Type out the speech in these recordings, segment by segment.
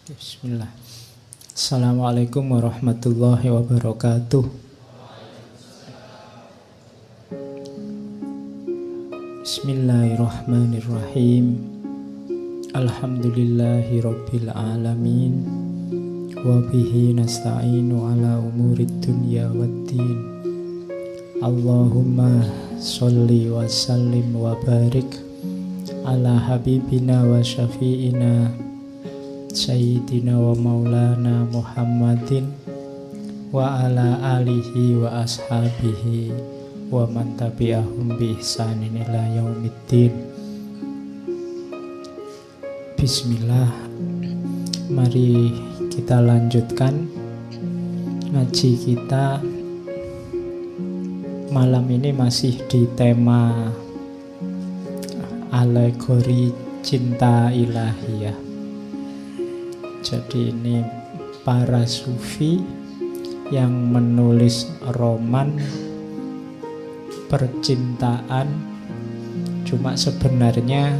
Bismillah. Assalamualaikum warahmatullahi wabarakatuh. Bismillahirrahmanirrahim. Alhamdulillahi rabbil alamin. Wabihi nasta'inu ala umurid dunya waddin. Allahumma sholli wa sallim wa barik ala habibina wa syafi'ina Sayyidina wa maulana Muhammadin wa ala alihi wa ashabihi wa man tabi'ahum bi ihsanin ila yaumiddin. Bismillah. Mari kita lanjutkan ngaji kita. Malam ini masih di tema alegori cinta ilahiyah. Jadi ini para sufi yang menulis roman percintaan, cuma sebenarnya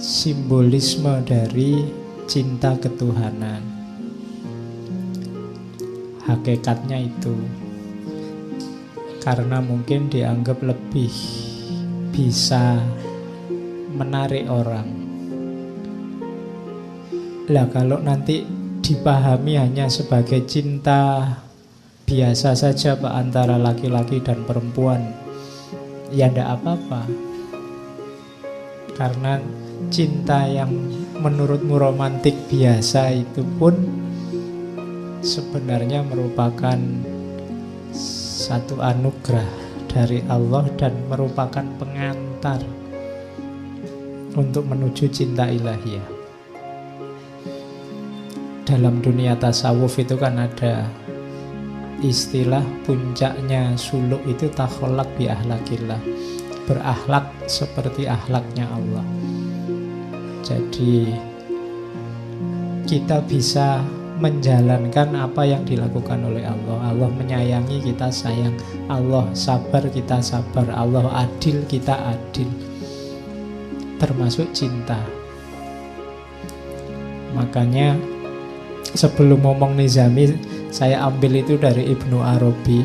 simbolisme dari cinta ketuhanan. Hakikatnya itu karena mungkin dianggap lebih bisa menarik orang. Lah kalau nanti dipahami hanya sebagai cinta biasa saja Pak, antara laki-laki dan perempuan, ya ndak apa-apa. Karena cinta yang menurutmu romantik biasa itu pun sebenarnya merupakan satu anugerah dari Allah dan merupakan pengantar untuk menuju cinta ilahiyah. Dalam dunia tasawuf itu kan ada istilah puncaknya suluk itu takholak bi ahlakillah, berakhlak seperti akhlaknya Allah. Jadi kita bisa menjalankan apa yang dilakukan oleh Allah. Allah menyayangi, kita sayang. Allah sabar, kita sabar. Allah adil, kita adil. Termasuk cinta. Makanya sebelum ngomong nizami, saya ambil itu dari Ibnu Arabi.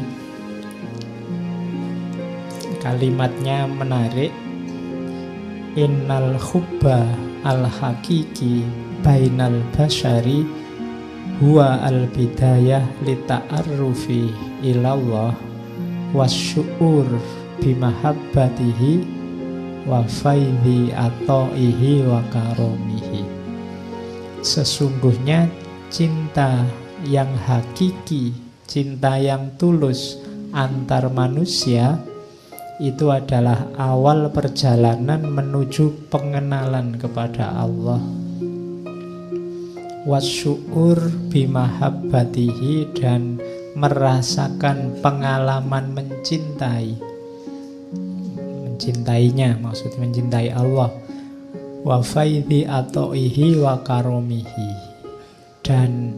Kalimatnya menarik. Innal hubba al-hakiki bainal basyari huwa al-bidayah lita'arrufi ilallah wasyu'ur bimahabbatihi wa faidhi ato'ihi wa karomihi. Sesungguhnya cinta yang hakiki, cinta yang tulus antar manusia itu adalah awal perjalanan menuju pengenalan kepada Allah. Wasyu'ur bimahabbatihi, dan merasakan pengalaman mencintainya, maksudnya mencintai Allah. Wa faidhi ato'ihi wa karomihi, dan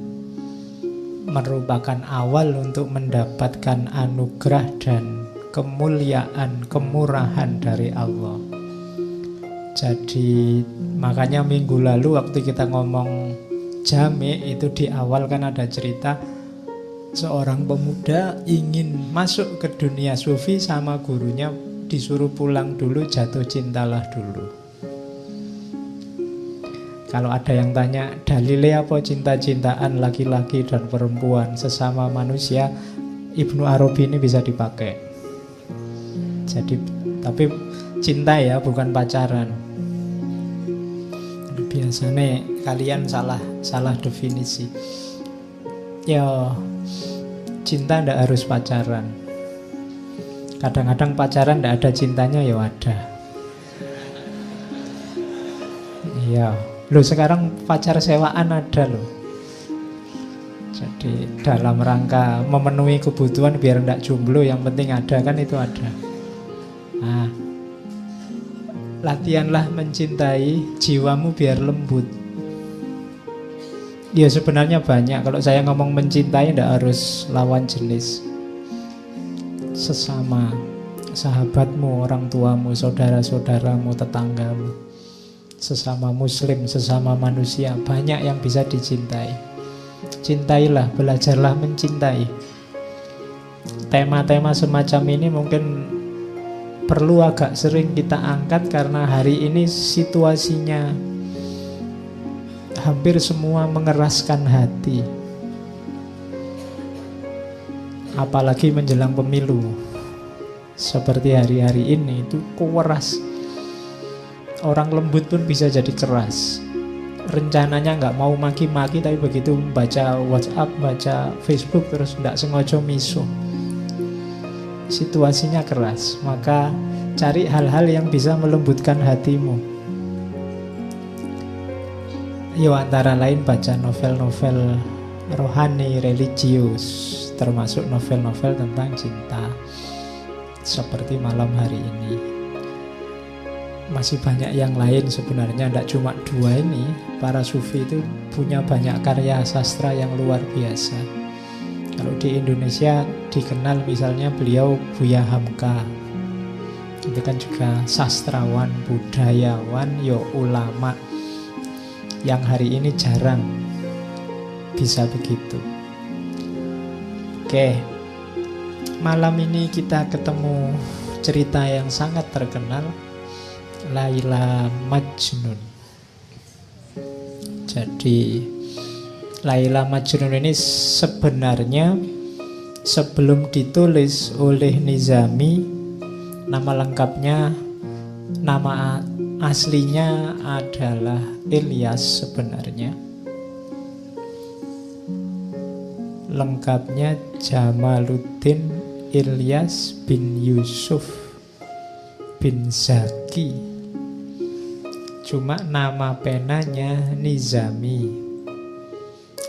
merupakan awal untuk mendapatkan anugerah dan kemuliaan, kemurahan dari Allah. Jadi makanya minggu lalu waktu kita ngomong jami itu di awal kan ada cerita seorang pemuda ingin masuk ke dunia sufi sama gurunya disuruh pulang dulu, jatuh cintalah dulu. Kalau ada yang tanya dalilnya apa cinta-cintaan laki-laki dan perempuan sesama manusia, Ibnu Arabi ini bisa dipakai. Jadi tapi cinta ya, bukan pacaran. Biasanya kalian salah definisi. Ya cinta ndak harus pacaran. Kadang-kadang pacaran ndak ada cintanya, ya ada. Iya. Loh sekarang pacar sewaan ada loh. Jadi dalam rangka memenuhi kebutuhan biar ndak jomblo, yang penting ada, kan itu ada. Nah, latihanlah mencintai jiwamu biar lembut. Ya sebenarnya banyak. Kalau saya ngomong mencintai ndak harus lawan jenis. Sesama sahabatmu, orang tuamu, saudara-saudaramu, tetanggamu. sesama muslim, sesama manusia, banyak yang bisa dicintai. Cintailah, belajarlah mencintai. Tema-tema semacam ini mungkin perlu agak sering kita angkat karena hari ini situasinya hampir semua mengeraskan hati. Apalagi menjelang pemilu. Seperti hari-hari ini itu keras. Orang lembut pun bisa jadi keras. Rencananya nggak mau maki-maki, tapi begitu baca WhatsApp, baca Facebook terus nggak sengaja misuh. Situasinya keras. Maka cari hal-hal yang bisa melembutkan hatimu. Yo, antara lain baca novel-novel rohani, religius, termasuk novel-novel tentang cinta. Seperti malam hari ini. Masih banyak yang lain sebenarnya, tidak cuma dua ini. Para sufi itu punya banyak karya sastra yang luar biasa. Kalau di Indonesia dikenal misalnya beliau Buya Hamka. Itu kan juga sastrawan, budayawan, yo ulama. Yang hari ini jarang bisa begitu. Oke. Malam ini kita ketemu cerita yang sangat terkenal, Laila Majnun. Jadi Laila Majnun ini sebenarnya sebelum ditulis oleh Nizami, nama lengkapnya, nama aslinya adalah Ilyas sebenarnya. Lengkapnya Jamaluddin Ilyas bin Yusuf bin Zaki. Cuma nama penanya Nizami.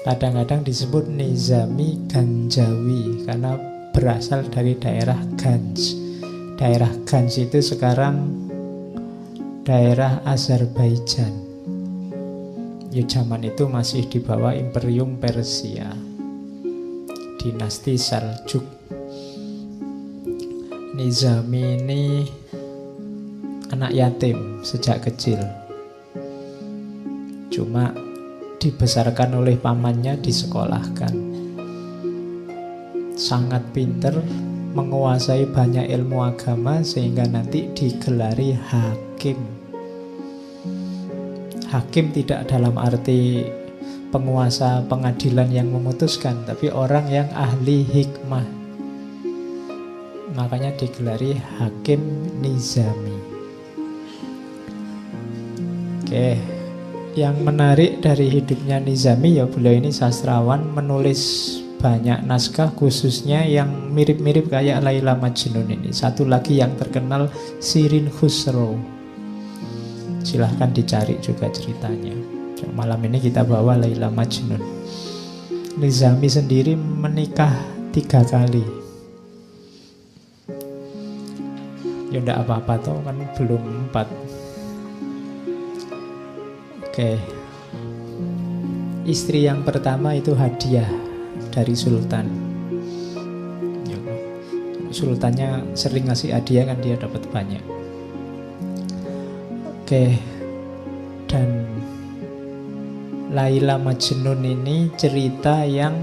Kadang-kadang disebut Nizami Ganjawi karena berasal dari daerah Ganj. Daerah Ganj itu sekarang daerah Azerbaijan. Ya, zaman itu masih di bawah Imperium Persia, dinasti Seljuk. Nizami ini anak yatim sejak kecil. Cuma dibesarkan oleh pamannya, disekolahkan. Sangat pinter, menguasai banyak ilmu agama sehingga nanti digelari hakim. Hakim tidak dalam arti penguasa pengadilan yang memutuskan, tapi orang yang ahli hikmah. Makanya digelari Hakim Nizami. Oke, yang menarik dari hidupnya Nizami, ya beliau ini sastrawan, menulis banyak naskah khususnya yang mirip-mirip kayak Laila Majnun ini. Satu lagi yang terkenal, Shirin Khusro. Silahkan dicari juga ceritanya. Malam ini kita bawa Laila Majnun. Nizami sendiri menikah 3 kali. Ya enggak apa-apa toh, kan belum 4. Oke. Istri yang pertama itu hadiah dari Sultan. Ya, Sultannya sering ngasih hadiah kan dia dapat banyak. Oke. Dan Laila Majnun ini cerita yang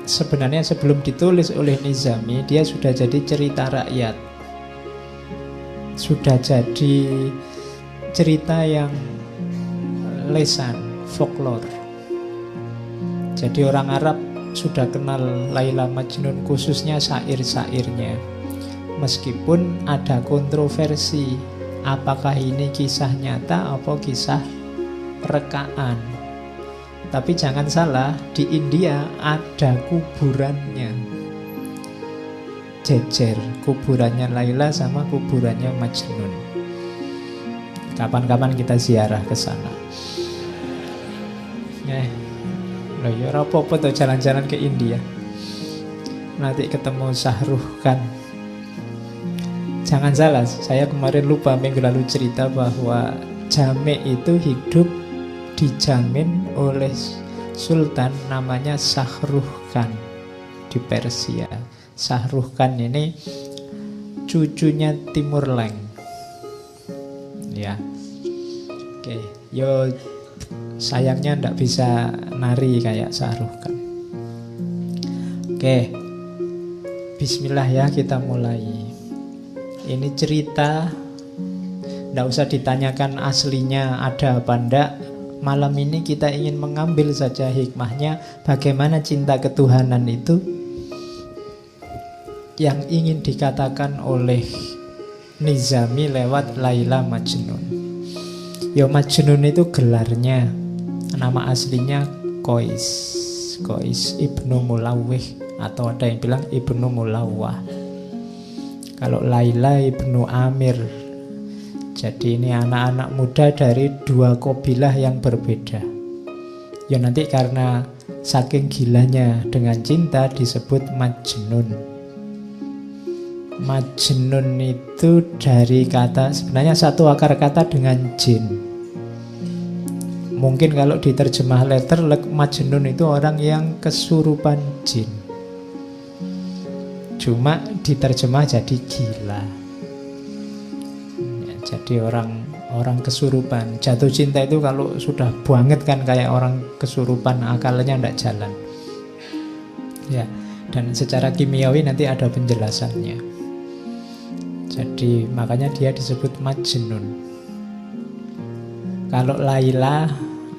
sebenarnya sebelum ditulis oleh Nizami, dia sudah jadi cerita rakyat. Sudah jadi cerita yang lesan, folklore. Jadi orang Arab sudah kenal Laila Majnun, khususnya syair-syairnya. Meskipun ada kontroversi, apakah ini kisah nyata atau kisah rekaan. Tapi jangan salah, di India ada kuburannya. Jejer kuburannya Laila sama kuburannya Majnun. Kapan-kapan kita ziarah ke sana. Loh ya apa-apa tuh jalan-jalan ke India. Nanti ketemu Shahrukh Khan. Jangan salah, saya kemarin lupa minggu lalu cerita bahwa Jamek itu hidup dijamin oleh sultan namanya Shahrukh Khan di Persia. Shahrukh Khan ini cucunya Timur Leng. Ya, Oke, yo sayangnya ndak bisa nari kayak Syahrukh kan. Oke, bismillah ya, kita mulai. Ini cerita, ndak usah ditanyakan aslinya ada apa ndak. Malam ini kita ingin mengambil saja hikmahnya, bagaimana cinta ketuhanan itu yang ingin dikatakan oleh Nizami lewat Laila Majnun. Yo, Majnun itu gelarnya, nama aslinya Qais Ibnu Mulawih, atau ada yang bilang Ibnu Mulawah. Kalau Laila Ibnu Amir. Jadi ini anak-anak muda dari dua kabilah yang berbeda. Ya nanti karena saking gilanya dengan cinta disebut Majnun. Majnun itu dari kata, sebenarnya satu akar kata dengan jin. Mungkin kalau diterjemah letter, Majnun itu orang yang kesurupan jin. Cuma diterjemah jadi gila. Ya, jadi orang kesurupan. Jatuh cinta itu kalau sudah banget kan kayak orang kesurupan, akalnya tidak jalan. Ya, dan secara kimiawi nanti ada penjelasannya. Jadi makanya dia disebut Majnun. Kalau Laila,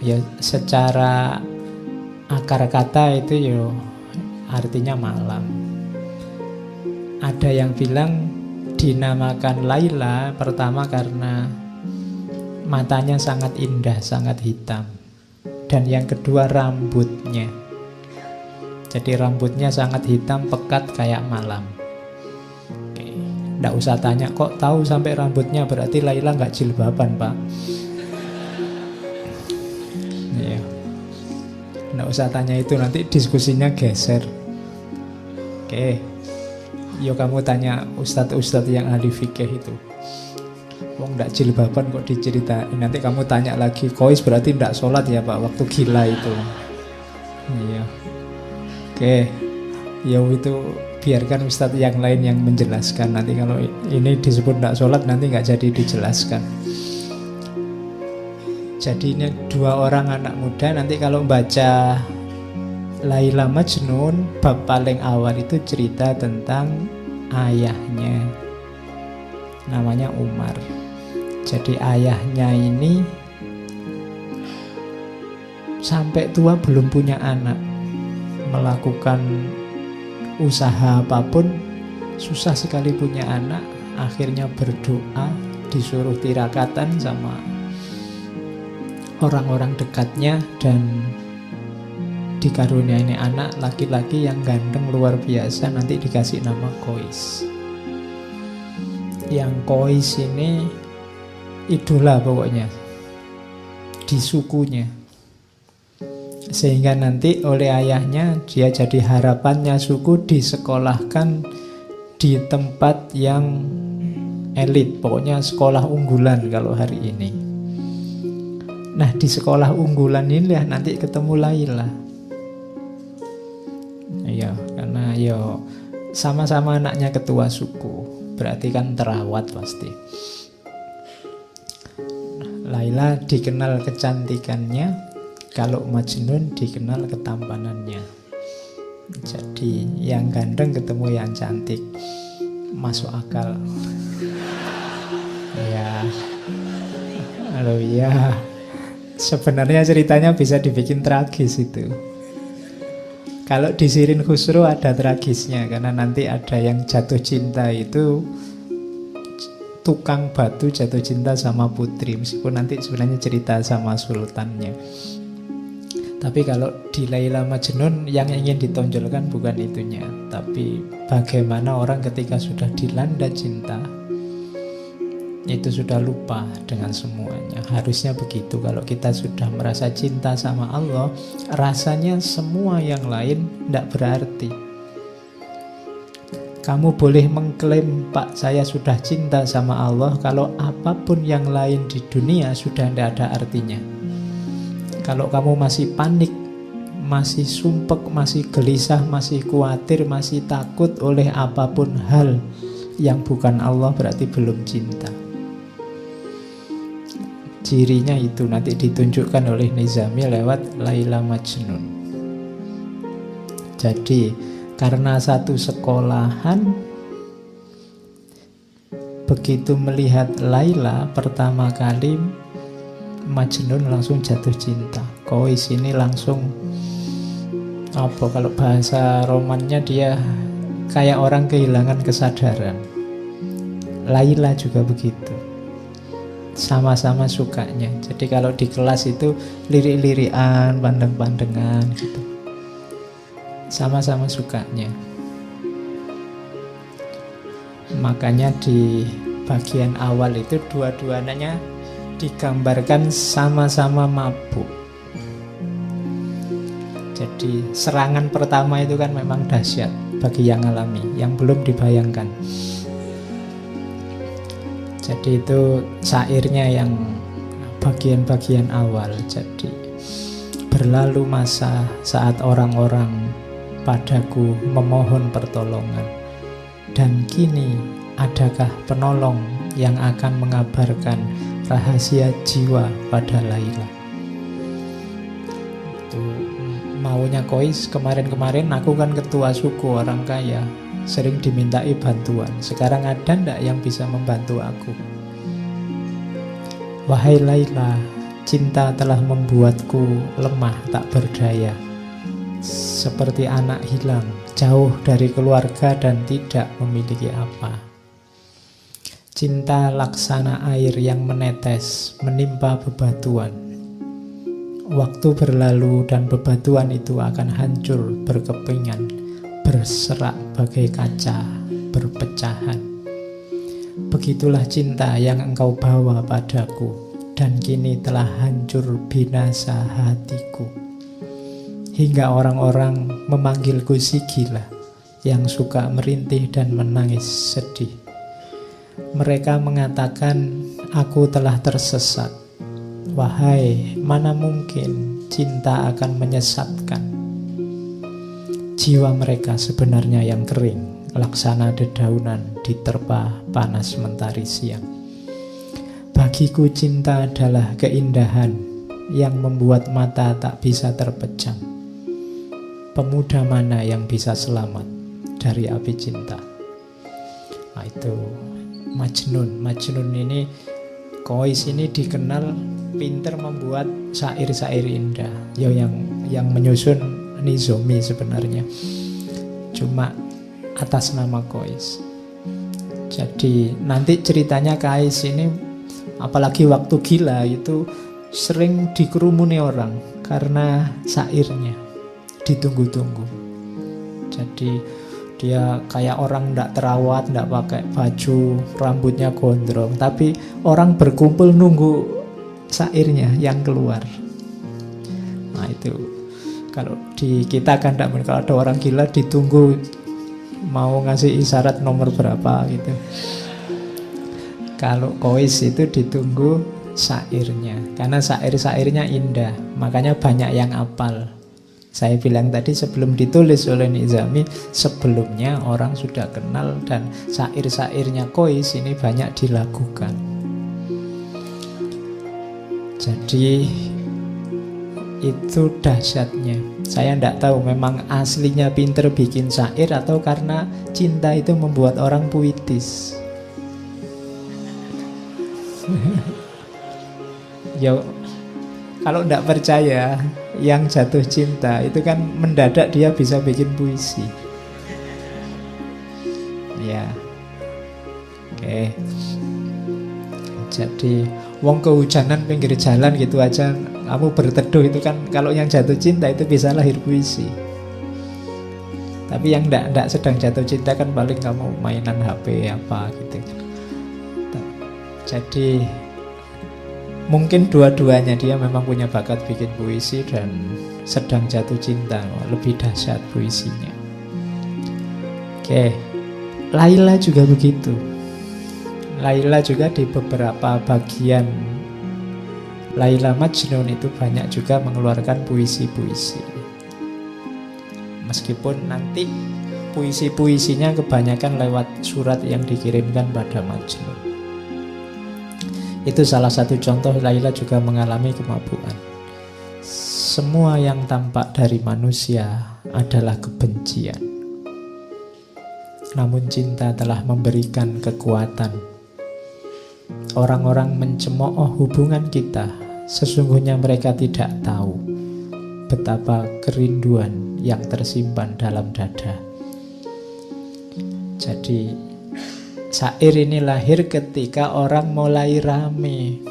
ya secara akar kata itu ya artinya malam. Ada yang bilang dinamakan Laila pertama karena matanya sangat indah, sangat hitam. Dan yang kedua rambutnya. Jadi rambutnya sangat hitam, pekat kayak malam. Nggak usah tanya, kok tahu sampai rambutnya, berarti Laila nggak jilbaban, Pak. Iya. Nggak usah tanya itu, nanti diskusinya geser. Oke. Yo kamu tanya ustadz-ustadz yang ahli fikih itu. Wong nggak jilbaban kok diceritain. Nanti kamu tanya lagi, Qais berarti nggak sholat ya Pak waktu gila itu. Iya. Oke. Ya itu biarkan ustadz yang lain yang menjelaskan. Nanti kalau ini disebut tidak sholat nanti nggak jadi dijelaskan. Jadi ini dua orang anak muda. Nanti kalau baca Laila Majnun, bab paling awal itu cerita tentang ayahnya, namanya Umar. Jadi ayahnya ini sampai tua belum punya anak, melakukan usaha apapun susah sekali punya anak. Akhirnya berdoa, disuruh tirakatan sama orang-orang dekatnya, dan dikaruniai anak laki-laki yang ganteng luar biasa. Nanti dikasih nama Qais. Yang Qais ini idola pokoknya di sukunya, sehingga nanti oleh ayahnya dia jadi harapannya suku, disekolahkan di tempat yang elit, pokoknya sekolah unggulan kalau hari ini. Nah di sekolah unggulan inilah nanti ketemu Laila. Ya karena yo sama-sama anaknya ketua suku, berarti kan terawat pasti. Laila dikenal kecantikannya, kalau Majnun dikenal ketampanannya. Jadi yang ganteng ketemu yang cantik, masuk akal. Ya, halo ya. Sebenarnya ceritanya bisa dibikin tragis itu. Kalau di Sirin Khusro ada tragisnya, karena nanti ada yang jatuh cinta itu tukang batu jatuh cinta sama putri, meskipun nanti sebenarnya cerita sama sultannya. Tapi kalau di Laila Majnun yang ingin ditonjolkan bukan itunya, tapi bagaimana orang ketika sudah dilanda cinta itu sudah lupa dengan semuanya. Harusnya begitu. Kalau kita sudah merasa cinta sama Allah, rasanya semua yang lain tidak berarti. Kamu boleh mengklaim, Pak saya sudah cinta sama Allah, kalau apapun yang lain di dunia sudah tidak ada artinya. Kalau kamu masih panik, masih sumpek, masih gelisah, masih khawatir, masih takut oleh apapun hal yang bukan Allah, berarti belum cinta. cirinya itu nanti ditunjukkan oleh Nizami lewat Laila Majnun. Jadi karena satu sekolahan, begitu melihat Laila pertama kali, Majnun langsung jatuh cinta. Kois ini langsung apa, kalau bahasa romannya dia kayak orang kehilangan kesadaran. Laila juga begitu, sama-sama sukanya. Jadi kalau di kelas itu lirik-lirikan, pandang-pandangan gitu, sama-sama sukanya. Makanya di bagian awal itu dua-duanya digambarkan sama-sama mabuk. Jadi serangan pertama itu kan memang dahsyat bagi yang alami, yang belum dibayangkan. Jadi itu syairnya yang bagian-bagian awal. Jadi berlalu masa saat orang-orang padaku memohon pertolongan, dan kini adakah penolong yang akan mengabarkan rahasia jiwa pada Laila. Itu maunya Kois. Kemarin-kemarin aku kan ketua suku orang kaya, sering dimintai bantuan. Sekarang ada ndak yang bisa membantu aku? Wahai Laila, cinta telah membuatku lemah tak berdaya, seperti anak hilang, jauh dari keluarga dan tidak memiliki apa. Cinta laksana air yang menetes menimpa bebatuan. Waktu berlalu dan bebatuan itu akan hancur berkepingan, berserak bagai kaca, berpecahan. Begitulah cinta yang engkau bawa padaku, dan kini telah hancur binasa hatiku. Hingga orang-orang memanggilku si gila, yang suka merintih dan menangis sedih. Mereka mengatakan aku telah tersesat. Wahai, mana mungkin cinta akan menyesatkan. Jiwa mereka sebenarnya yang kering, laksana dedaunan diterpa panas mentari siang. Bagiku cinta adalah keindahan yang membuat mata tak bisa terpejam. Pemuda mana yang bisa selamat dari api cinta? Nah, itu Majnun. Majnun ini, Kois ini dikenal pinter membuat syair-syair indah. Ya, yang menyusun Nizami sebenarnya, cuma atas nama Kois. Jadi nanti ceritanya Kais ini, apalagi waktu gila itu sering dikerumuni orang karena syairnya ditunggu-tunggu. Jadi dia kayak orang tidak terawat, tidak pakai baju, rambutnya gondrong, tapi orang berkumpul nunggu syairnya yang keluar. Nah itu, kalau di kita kan tidak, kalau ada orang gila ditunggu mau ngasih isyarat nomor berapa gitu. Kalau Kois itu ditunggu syairnya, karena syair-syairnya indah, makanya banyak yang apal. Saya bilang tadi sebelum ditulis oleh Nizami, sebelumnya orang sudah kenal dan syair-syairnya Kois ini banyak dilakukan. Jadi itu dahsyatnya. Saya tidak tahu memang aslinya pinter bikin syair atau karena cinta itu membuat orang puitis. Ya, kalau tidak percaya, yang jatuh cinta itu kan mendadak dia bisa bikin puisi. Ya, oke. Jadi wong kehujanan pinggir jalan gitu aja kamu berteduh, itu kan kalau yang jatuh cinta itu bisa lahir puisi. Tapi yang tidak sedang jatuh cinta kan paling kamu mainan HP apa gitu. Jadi mungkin dua-duanya, dia memang punya bakat bikin puisi dan sedang jatuh cinta, lebih dahsyat puisinya. Oke, Laila juga begitu. Laila juga di beberapa bagian Laila Majnun itu banyak juga mengeluarkan puisi-puisi. Meskipun nanti puisi-puisinya kebanyakan lewat surat yang dikirimkan pada Majnun. Itu salah satu contoh Laila juga mengalami kemabukan. Semua yang tampak dari manusia adalah kebencian. Namun cinta telah memberikan kekuatan. Orang-orang mencemooh hubungan kita, sesungguhnya mereka tidak tahu betapa kerinduan yang tersimpan dalam dada. Jadi syair ini lahir ketika orang mulai rame.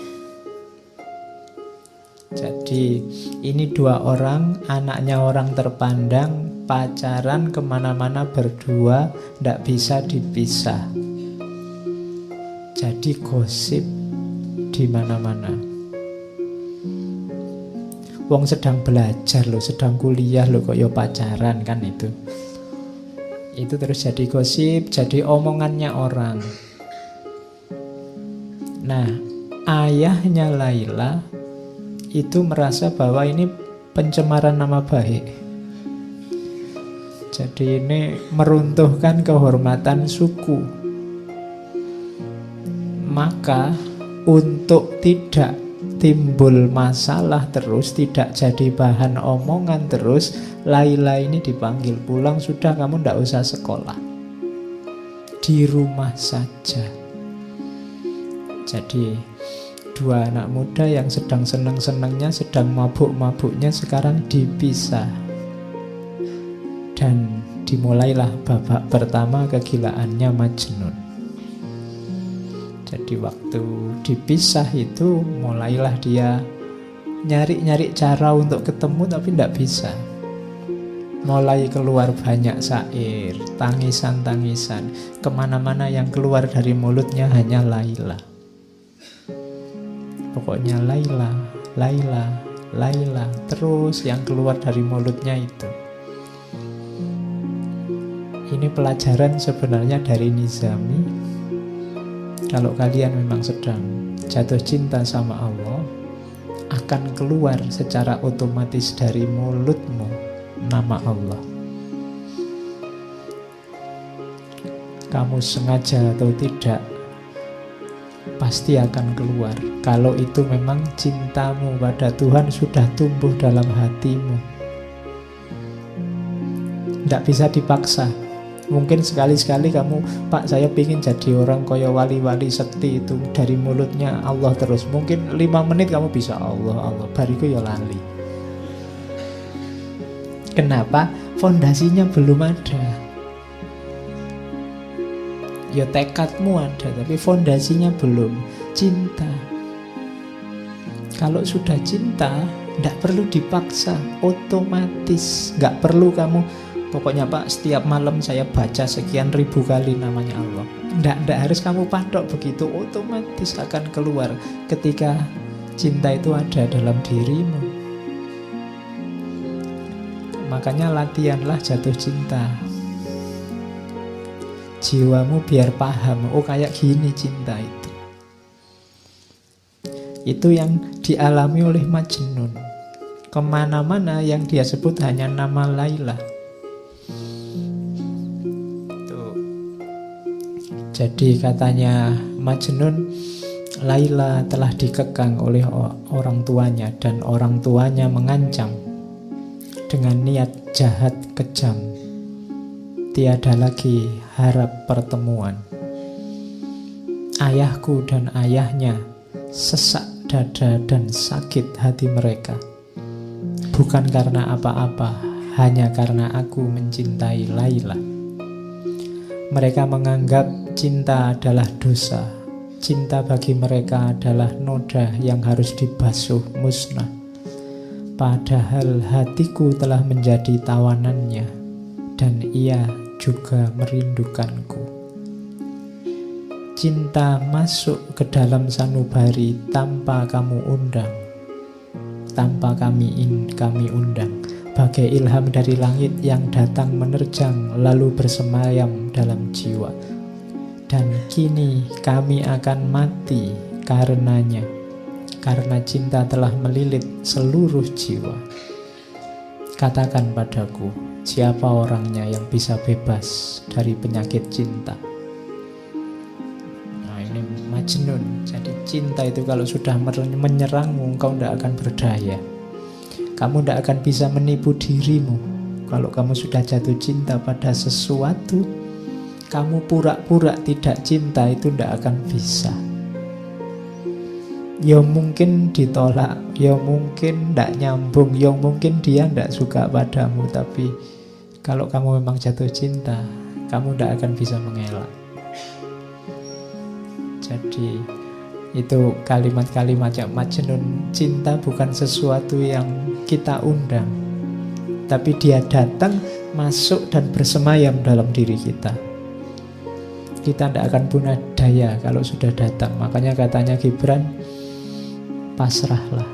Jadi ini dua orang, anaknya orang terpandang, pacaran kemana-mana berdua, tidak bisa dipisah. Jadi gosip di mana-mana. Wong sedang belajar loh, sedang kuliah loh, kok yo pacaran kan itu. Itu terus jadi gosip, jadi omongannya orang. Nah, ayahnya Laila itu merasa bahwa ini pencemaran nama baik. Jadi ini meruntuhkan kehormatan suku. Maka untuk tidak timbul masalah terus, tidak jadi bahan omongan terus, Laila ini dipanggil pulang. Sudah, kamu tidak usah sekolah, di rumah saja. Jadi dua anak muda yang sedang senang-senangnya, sedang mabuk-mabuknya, sekarang dipisah. Dan dimulailah babak pertama kegilaannya Majnun. Jadi waktu dipisah itu mulailah dia nyari-nyari cara untuk ketemu, tapi tidak bisa. Mulai keluar banyak syair, tangisan-tangisan. Kemana-mana yang keluar dari mulutnya hanya Laila. Pokoknya Laila, Laila, Laila. Terus yang keluar dari mulutnya itu. Ini pelajaran sebenarnya dari Nizami. Kalau kalian memang sedang jatuh cinta sama Allah, akan keluar secara otomatis dari mulutmu nama Allah. Kamu sengaja atau tidak, pasti akan keluar. Kalau itu memang cintamu pada Tuhan sudah tumbuh dalam hatimu. Tidak bisa dipaksa. Mungkin sekali-sekali kamu, Pak saya ingin jadi orang kaya wali-wali sekti itu, dari mulutnya Allah terus. Mungkin 5 menit kamu bisa Allah, Allah, bariku ya lali. Kenapa? Fondasinya belum ada. Ya tekadmu ada, tapi fondasinya belum. Cinta. Kalau sudah cinta, tidak perlu dipaksa, otomatis. Nggak perlu kamu, pokoknya Pak setiap malam saya baca sekian ribu kali namanya Allah. Tidak harus kamu patok begitu, otomatis akan keluar ketika cinta itu ada dalam dirimu. Makanya latihanlah jatuh cinta. Jiwamu biar paham, oh kayak gini cinta itu. Itu yang dialami oleh Majnun. Kemana-mana yang dia sebut hanya nama Laila. Jadi katanya Majnun, Laila telah dikekang oleh orang tuanya, dan orang tuanya mengancam dengan niat jahat kejam. Tiada lagi harap pertemuan. Ayahku dan ayahnya sesak dada dan sakit hati mereka. Bukan karena apa-apa, hanya karena aku mencintai Laila. Mereka menganggap cinta adalah dosa. Cinta bagi mereka adalah noda yang harus dibasuh musnah. Padahal hatiku telah menjadi tawanannya, dan ia juga merindukanku. Cinta masuk ke dalam sanubari tanpa kamu undang, tanpa kami undang. Bagai ilham dari langit yang datang menerjang lalu bersemayam dalam jiwa. Dan kini kami akan mati karenanya, karena cinta telah melilit seluruh jiwa. Katakan padaku, siapa orangnya yang bisa bebas dari penyakit cinta? Nah ini Majnun. Jadi cinta itu kalau sudah menyerangmu, engkau tidak akan berdaya. Kamu tidak akan bisa menipu dirimu. Kalau kamu sudah jatuh cinta pada sesuatu, kamu pura-pura tidak cinta itu tidak akan bisa. Ya mungkin ditolak, ya mungkin tidak nyambung, ya mungkin dia tidak suka padamu. Tapi kalau kamu memang jatuh cinta, kamu tidak akan bisa mengelak. Jadi itu kalimat-kalimat yang Majnun. Cinta bukan sesuatu yang kita undang, tapi dia datang, masuk dan bersemayam dalam diri kita. Kita tidak akan punya daya kalau sudah datang. Makanya katanya Gibran, pasrahlah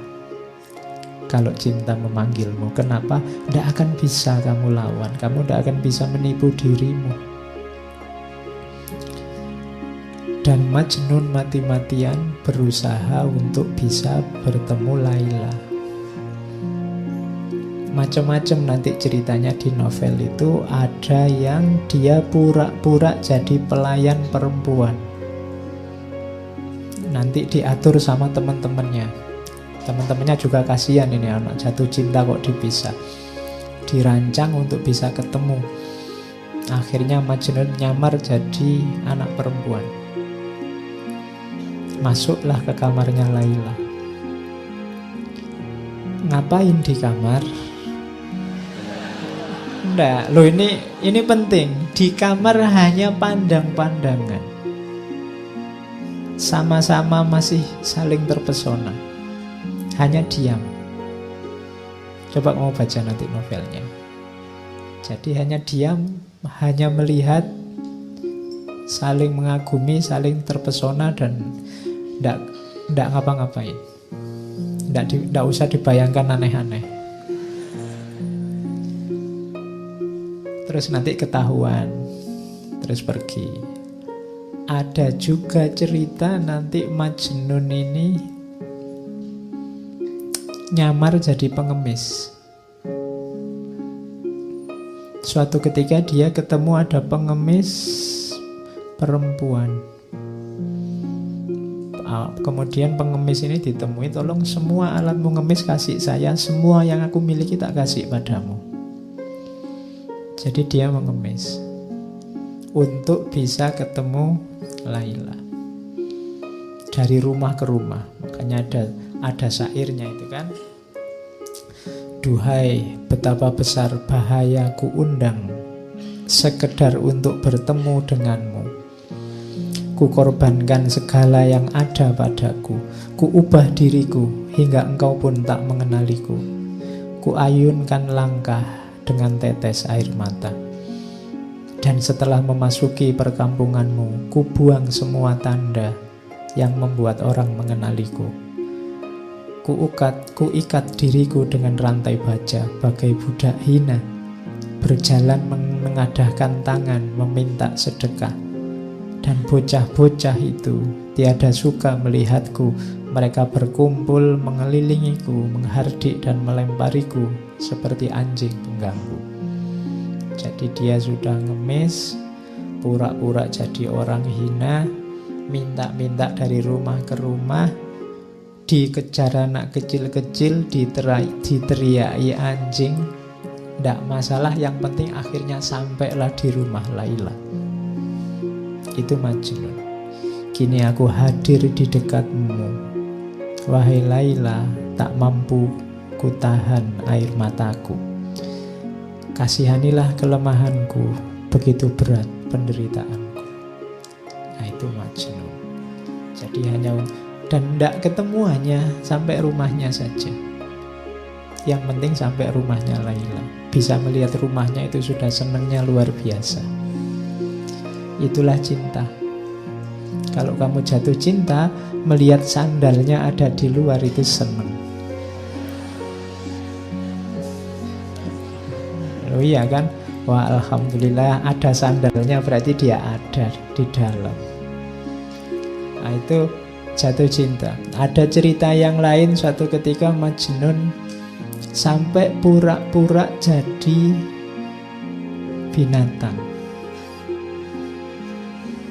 kalau cinta memanggilmu. Kenapa? Tidak akan bisa kamu lawan. Kamu tidak akan bisa menipu dirimu. Dan Majnun mati-matian berusaha untuk bisa bertemu Laila. Macam-macam nanti ceritanya di novel itu. Ada yang dia pura-pura jadi pelayan perempuan, nanti diatur sama teman-temannya. Teman-temannya juga kasihan, ini anak jatuh cinta kok dipisah. Dirancang untuk bisa ketemu. Akhirnya Majnun nyamar jadi anak perempuan. Masuklah ke kamarnya Laila. Ngapain di kamar? Enggak, loh ini penting. Di kamar hanya pandang-pandangan. Sama-sama masih saling terpesona. Hanya diam. Coba mau baca nanti novelnya. Jadi hanya diam, hanya melihat, saling mengagumi, saling terpesona, dan tidak ngapa-ngapain. Tidak usah dibayangkan aneh-aneh. Terus nanti ketahuan, terus pergi. Ada juga cerita nanti Majnun ini nyamar jadi pengemis. Suatu ketika dia ketemu ada pengemis perempuan. Kemudian pengemis ini ditemui, tolong semua alat mengemis kasih saya, semua yang aku miliki tak kasih padamu. Jadi dia mengemis untuk bisa ketemu Laila. Dari rumah ke rumah. Makanya ada syairnya itu kan. Duhai, betapa besar bahaya ku undang sekedar untuk bertemu denganmu. Ku korbankan segala yang ada padaku. Ku ubah diriku hingga engkau pun tak mengenaliku. Ku ayunkan langkah dengan tetes air mata. Dan setelah memasuki perkampunganmu, ku buang semua tanda yang membuat orang mengenaliku. Ku ikat diriku dengan rantai baja bagai budak hina, berjalan mengadahkan tangan meminta sedekah. Dan bocah-bocah itu tiada suka melihatku. Mereka berkumpul mengelilingiku, menghardik dan melempariku seperti anjing pengganggu. Jadi dia sudah ngemis, pura-pura jadi orang hina, minta-minta dari rumah ke rumah, dikejar anak kecil-kecil, diteriaki anjing. Tidak masalah, yang penting akhirnya sampailah di rumah Laila. Itu Majnun. Kini aku hadir di dekatmu, wahai Laila, tak mampu ku tahan air mataku. Kasihanilah kelemahanku, begitu berat penderitaanku. Nah itu Majnun. Jadi hanya, dan tidak ketemu, hanya sampai rumahnya saja. Yang penting sampai rumahnya Laila. Bisa melihat rumahnya itu sudah senangnya luar biasa. Itulah cinta. Kalau kamu jatuh cinta, melihat sandalnya ada di luar itu senang. Oh iya kan? Wah alhamdulillah ada sandalnya, berarti dia ada di dalam. Nah itu jatuh cinta. Ada cerita yang lain, suatu ketika Majnun sampai pura-pura jadi binatang.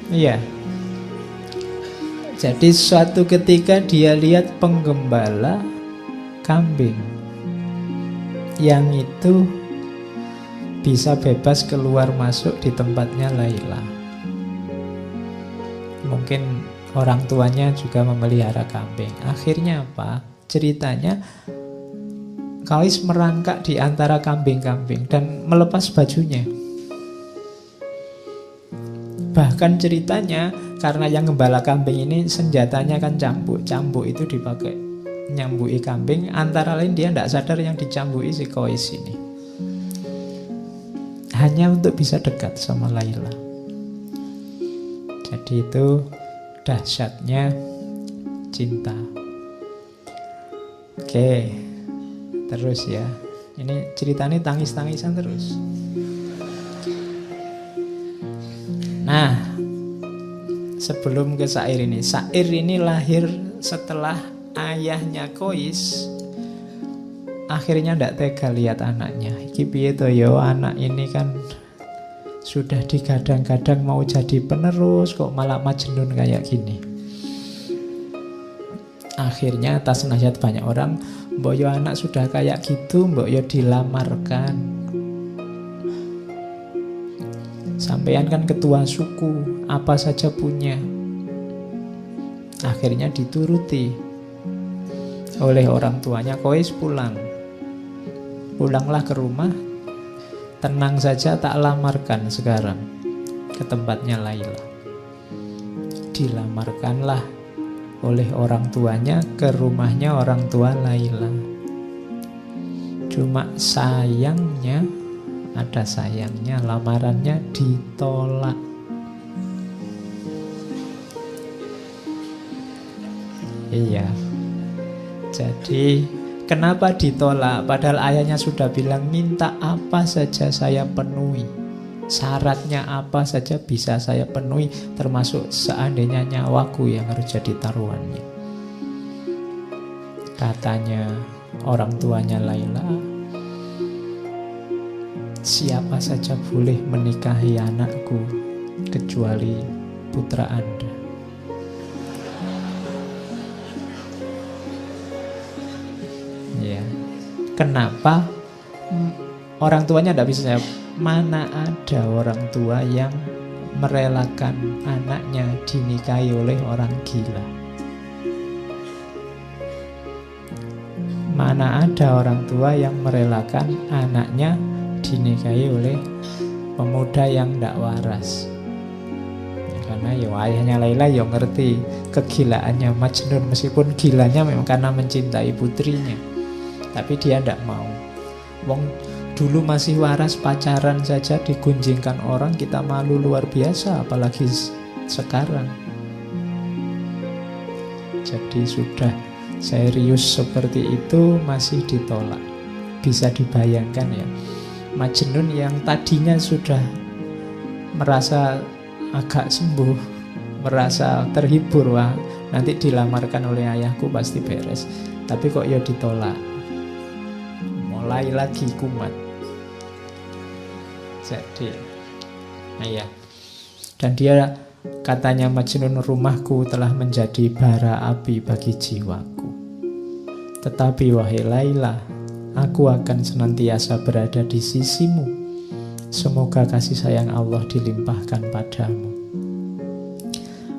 Iya. Jadi suatu ketika dia lihat penggembala kambing yang itu bisa bebas keluar masuk di tempatnya Laila. Mungkin orang tuanya juga memelihara kambing. Akhirnya apa? Ceritanya Qais merangkak di antara kambing-kambing dan melepas bajunya. Bahkan ceritanya karena yang gembala kambing ini senjatanya kan cambuk. Cambuk itu dipakai nyambui kambing. Antara lain dia tidak sadar yang dicambui si Qais ini. Hanya untuk bisa dekat sama Laila. Jadi itu dahsyatnya cinta. Oke, terus ya. Ini ceritanya tangis-tangisan terus. Nah, sebelum ke syair ini. Syair ini lahir setelah ayahnya Qais akhirnya tidak tega lihat anaknya. Iki piye to yo, anak ini kan sudah digadang-gadang mau jadi penerus, kok malah majnun kayak gini. Akhirnya atas nasihat banyak orang, mbok yo anak sudah kayak gitu, mbok yo dilamarkan. Sampean kan ketua suku, apa saja punya. Akhirnya dituruti oleh orang tuanya. Qais pulanglah ke rumah. Tenang saja, tak lamarkan sekarang ke tempatnya Laila. Dilamarkanlah oleh orang tuanya ke rumahnya orang tua Laila. Cuma sayangnya, ada sayangnya, lamarannya ditolak. Iya. Jadi kenapa ditolak? Padahal ayahnya sudah bilang minta apa saja saya penuhi. Syaratnya apa saja bisa saya penuhi, termasuk seandainya nyawaku yang harus jadi taruhannya. Katanya orang tuanya Laila, siapa saja boleh menikahi anakku kecuali putra Anda. Ya. Kenapa? Orang tuanya tidak bisa jawab. Mana ada orang tua yang merelakan anaknya dinikahi oleh orang gila? Mana ada orang tua yang merelakan anaknya dinikahi oleh pemuda yang tidak waras? Ya, karena ya ayahnya Laila ya ngerti kegilaannya Majnun, meskipun gilanya memang karena mencintai putrinya, tapi dia tidak mau. Wong dulu masih waras, pacaran saja digunjingkan orang, kita malu luar biasa, apalagi sekarang. Jadi sudah serius seperti itu masih ditolak. Bisa dibayangkan ya, Majnun yang tadinya sudah merasa agak sembuh, merasa terhibur, wah nanti dilamarkan oleh ayahku pasti beres, tapi kok ya ditolak. Mulai lagi kumat. Jadi ya. Dan dia katanya, Majnun, rumahku telah menjadi bara api bagi jiwaku. Tetapi wahai Laila, aku akan senantiasa berada di sisimu. Semoga kasih sayang Allah dilimpahkan padamu.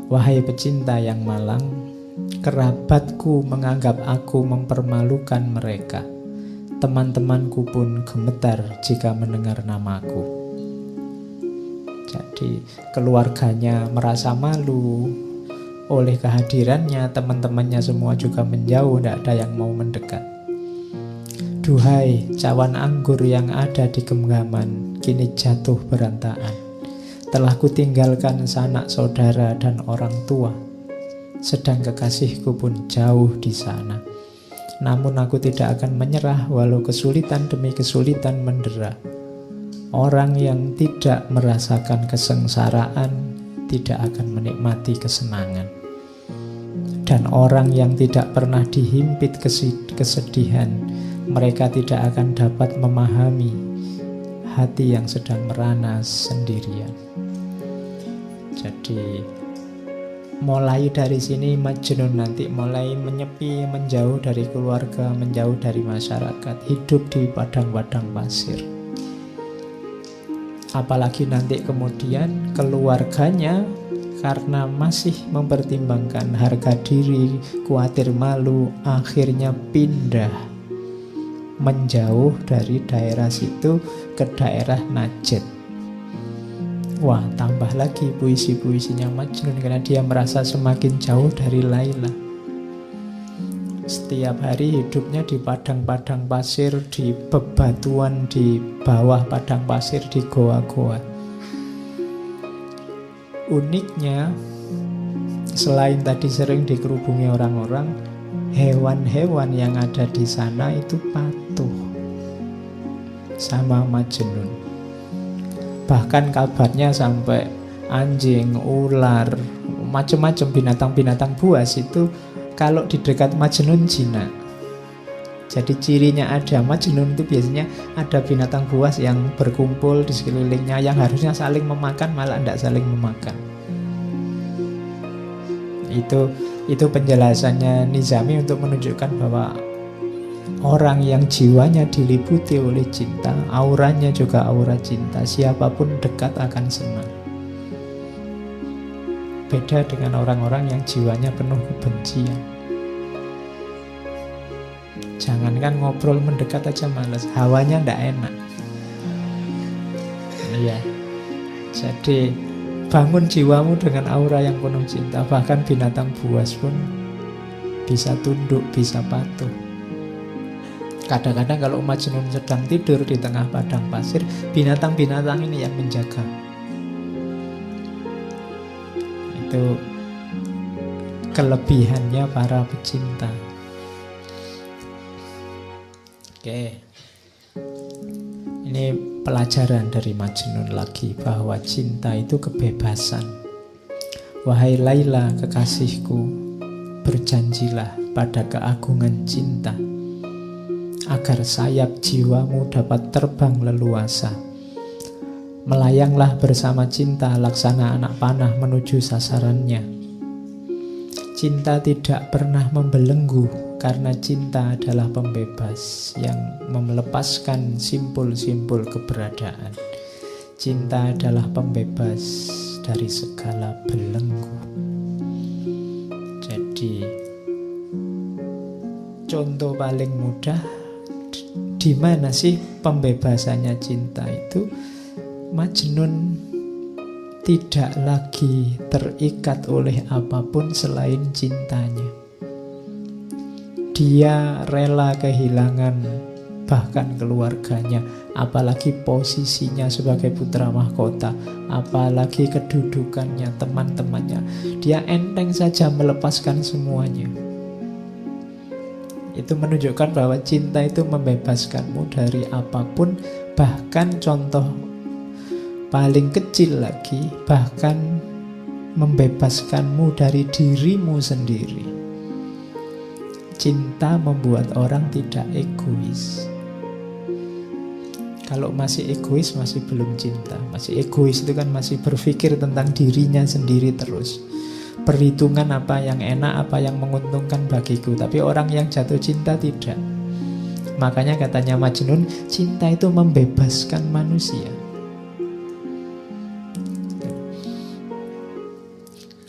Wahai pecinta yang malang, kerabatku menganggap aku mempermalukan mereka. Teman-temanku pun gemetar jika mendengar namaku. Jadi keluarganya merasa malu oleh kehadirannya, teman-temannya semua juga menjauh, tidak ada yang mau mendekat. Duhai cawan anggur yang ada di genggaman, kini jatuh berantakan. Telah kutinggalkan sanak saudara dan orang tua, sedang kekasihku pun jauh di sana. Namun aku tidak akan menyerah walau kesulitan demi kesulitan mendera. Orang yang tidak merasakan kesengsaraan tidak akan menikmati kesenangan. Dan orang yang tidak pernah dihimpit kesedihan, mereka tidak akan dapat memahami hati yang sedang merana sendirian. Jadi Mulai dari sini Majnun nanti mulai menyepi, menjauh dari keluarga, menjauh dari masyarakat, hidup di padang-padang pasir. Apalagi nanti kemudian keluarganya karena masih mempertimbangkan harga diri, khawatir malu, akhirnya pindah menjauh dari daerah situ ke daerah Najd. Wah, tambah lagi puisi-puisinya Majnun karena dia merasa semakin jauh dari Laila. Setiap hari hidupnya di padang-padang pasir, di bebatuan, di bawah padang pasir, di goa-goa. Uniknya, selain tadi sering dikerubungi orang-orang, hewan-hewan yang ada di sana itu patuh sama Majnun. Bahkan kabarnya sampai anjing, ular, macam-macam binatang-binatang buas itu kalau di dekat Majnun jinak. Jadi cirinya ada Majnun itu biasanya ada binatang buas yang berkumpul di sekelilingnya, yang harusnya saling memakan malah tidak saling memakan. Itu penjelasannya Nizami untuk menunjukkan bahwa orang yang jiwanya diliputi oleh cinta, auranya juga aura cinta, siapapun dekat akan senang. Beda dengan orang-orang yang jiwanya penuh kebencian. Jangankan ngobrol mendekat aja malas, hawanya ndak enak. Iya. Jadi bangun jiwamu dengan aura yang penuh cinta. Bahkan binatang buas pun bisa tunduk, bisa patuh. Kadang-kadang kalau Majnun sedang tidur di tengah padang pasir, binatang-binatang ini yang menjaga. Itu kelebihannya para pecinta. Oke. Ini pelajaran dari Majnun lagi, bahwa cinta itu kebebasan. Wahai Laila kekasihku, berjanjilah pada keagungan cinta, agar sayap jiwamu dapat terbang leluasa. Melayanglah bersama cinta, laksana anak panah menuju sasarannya. Cinta tidak pernah membelenggu, karena cinta adalah pembebas yang melepaskan simpul-simpul keberadaan. Cinta adalah pembebas dari segala belenggu. Jadi contoh paling mudah, di mana sih pembebasannya cinta itu? Majnun tidak lagi terikat oleh apapun selain cintanya. Dia rela kehilangan bahkan keluarganya, apalagi posisinya sebagai putra mahkota, apalagi kedudukannya, teman-temannya. Dia enteng saja melepaskan semuanya. Itu menunjukkan bahwa cinta itu membebaskanmu dari apapun, bahkan contoh paling kecil lagi, bahkan membebaskanmu dari dirimu sendiri. Cinta membuat orang tidak egois. Kalau masih egois, masih belum cinta. Masih egois itu kan masih berpikir tentang dirinya sendiri terus. Perhitungan apa yang enak, apa yang menguntungkan bagiku. Tapi orang yang jatuh cinta tidak. Makanya katanya Majnun, cinta itu membebaskan manusia.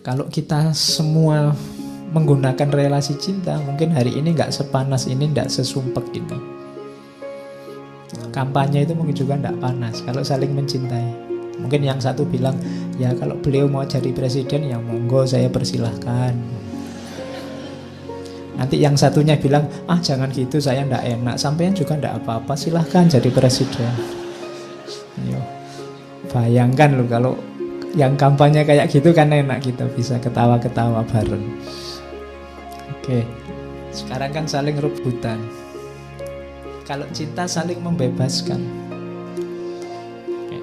Kalau kita semua menggunakan relasi cinta, mungkin hari ini nggak sepanas ini, nggak sesumpek ini. Kampanye itu mungkin juga nggak panas kalau saling mencintai. Mungkin yang satu bilang, ya kalau beliau mau jadi presiden, ya monggo saya persilahkan. Nanti yang satunya bilang, jangan gitu, saya nggak enak. Sampean juga nggak apa-apa, silahkan jadi presiden. Ayo. Bayangkan loh kalau yang kampanye kayak gitu kan enak, kita bisa ketawa-ketawa bareng. Oke, sekarang kan saling rebutan. Kalau cinta saling membebaskan. Oke.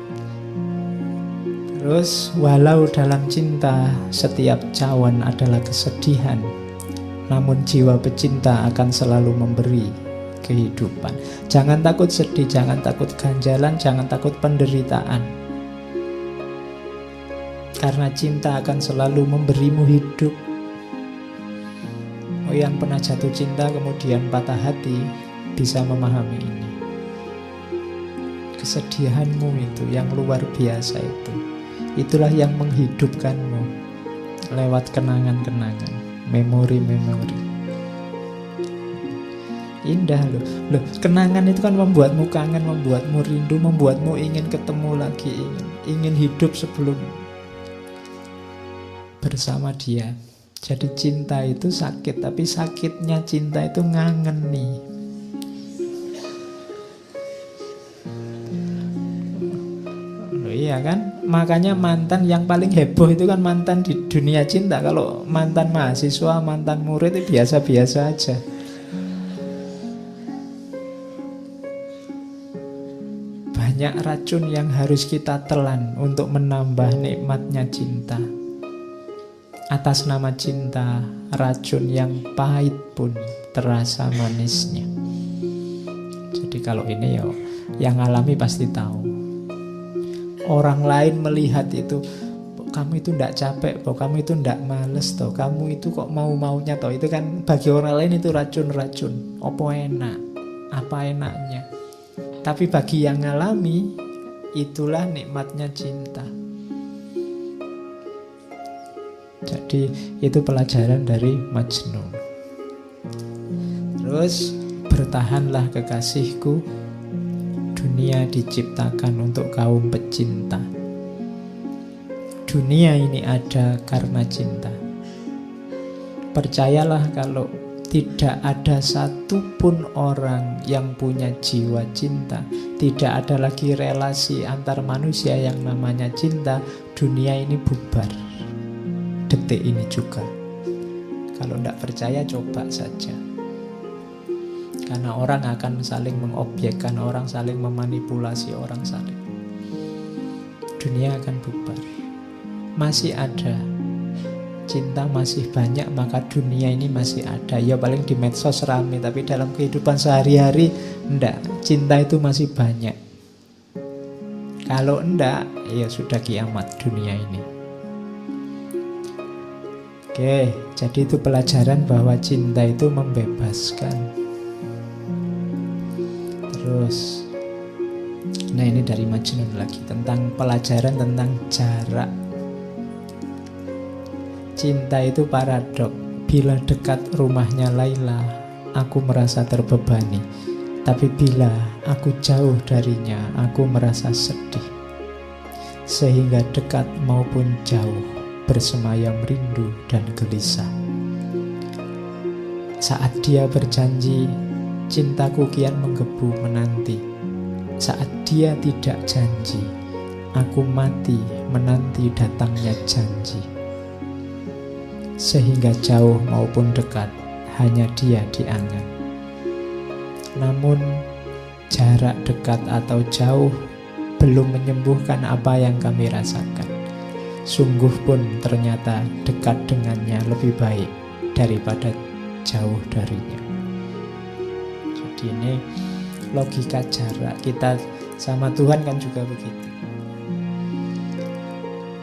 Terus walau dalam cinta setiap cawan adalah kesedihan, namun jiwa pecinta akan selalu memberi kehidupan. Jangan takut sedih, jangan takut ganjalan, jangan takut penderitaan. Karena cinta akan selalu memberimu hidup. Oh, yang pernah jatuh cinta kemudian patah hati bisa memahami ini. Kesedihanmu itu yang luar biasa itu, itulah yang menghidupkanmu lewat kenangan-kenangan, memori-memori. Indah loh. Kenangan itu kan membuatmu kangen, membuatmu rindu, membuatmu ingin ketemu lagi, ingin hidup sebelum bersama dia. Jadi cinta itu sakit, tapi sakitnya cinta itu ngangen nih. Loh, iya kan? Makanya mantan yang paling heboh itu kan mantan di dunia cinta. Kalau mantan mahasiswa, mantan murid itu biasa-biasa aja. Banyak racun yang harus kita telan untuk menambah nikmatnya cinta. Atas nama cinta, racun yang pahit pun terasa manisnya. Jadi kalau ini ya, yang alami pasti tahu. Orang lain melihat itu, kamu itu ndak capek, kamu itu ndak males, toh kamu itu kok mau-maunya, toh itu kan bagi orang lain itu racun-racun. Apa enak, apa enaknya. Tapi bagi yang ngalami, itulah nikmatnya cinta. Jadi itu pelajaran dari Majnun. Terus, bertahanlah kekasihku, dunia diciptakan untuk kaum pecinta. Dunia ini ada karena cinta. Percayalah kalau tidak ada satupun orang yang punya jiwa cinta, tidak ada lagi relasi antar manusia yang namanya cinta, dunia ini bubar. Detik ini juga. Kalau tidak percaya, coba saja. Karena orang akan saling mengobjekkan, orang saling memanipulasi, orang saling. Dunia akan bubar. Masih ada cinta, masih banyak, maka dunia ini masih ada. Ya paling di medsos rame, tapi dalam kehidupan sehari-hari enggak. Cinta itu masih banyak. Kalau enggak, ya sudah kiamat dunia ini. Oke, jadi itu pelajaran bahwa cinta itu membebaskan. Terus, nah ini dari Majnun lagi, tentang pelajaran tentang jarak. Cinta itu paradok. Bila dekat rumahnya Laila, aku merasa terbebani. Tapi bila aku jauh darinya, aku merasa sedih. Sehingga dekat maupun jauh, bersemayam rindu dan gelisah. Saat dia berjanji, cintaku kian menggebu menanti. Saat dia tidak janji, aku mati menanti datangnya janji. Sehingga jauh maupun dekat, hanya dia diangan. Namun jarak dekat atau jauh belum menyembuhkan apa yang kami rasakan. Sungguh pun ternyata dekat dengannya lebih baik daripada jauh darinya. Jadi ini logika jarak. Kita sama Tuhan kan juga begitu.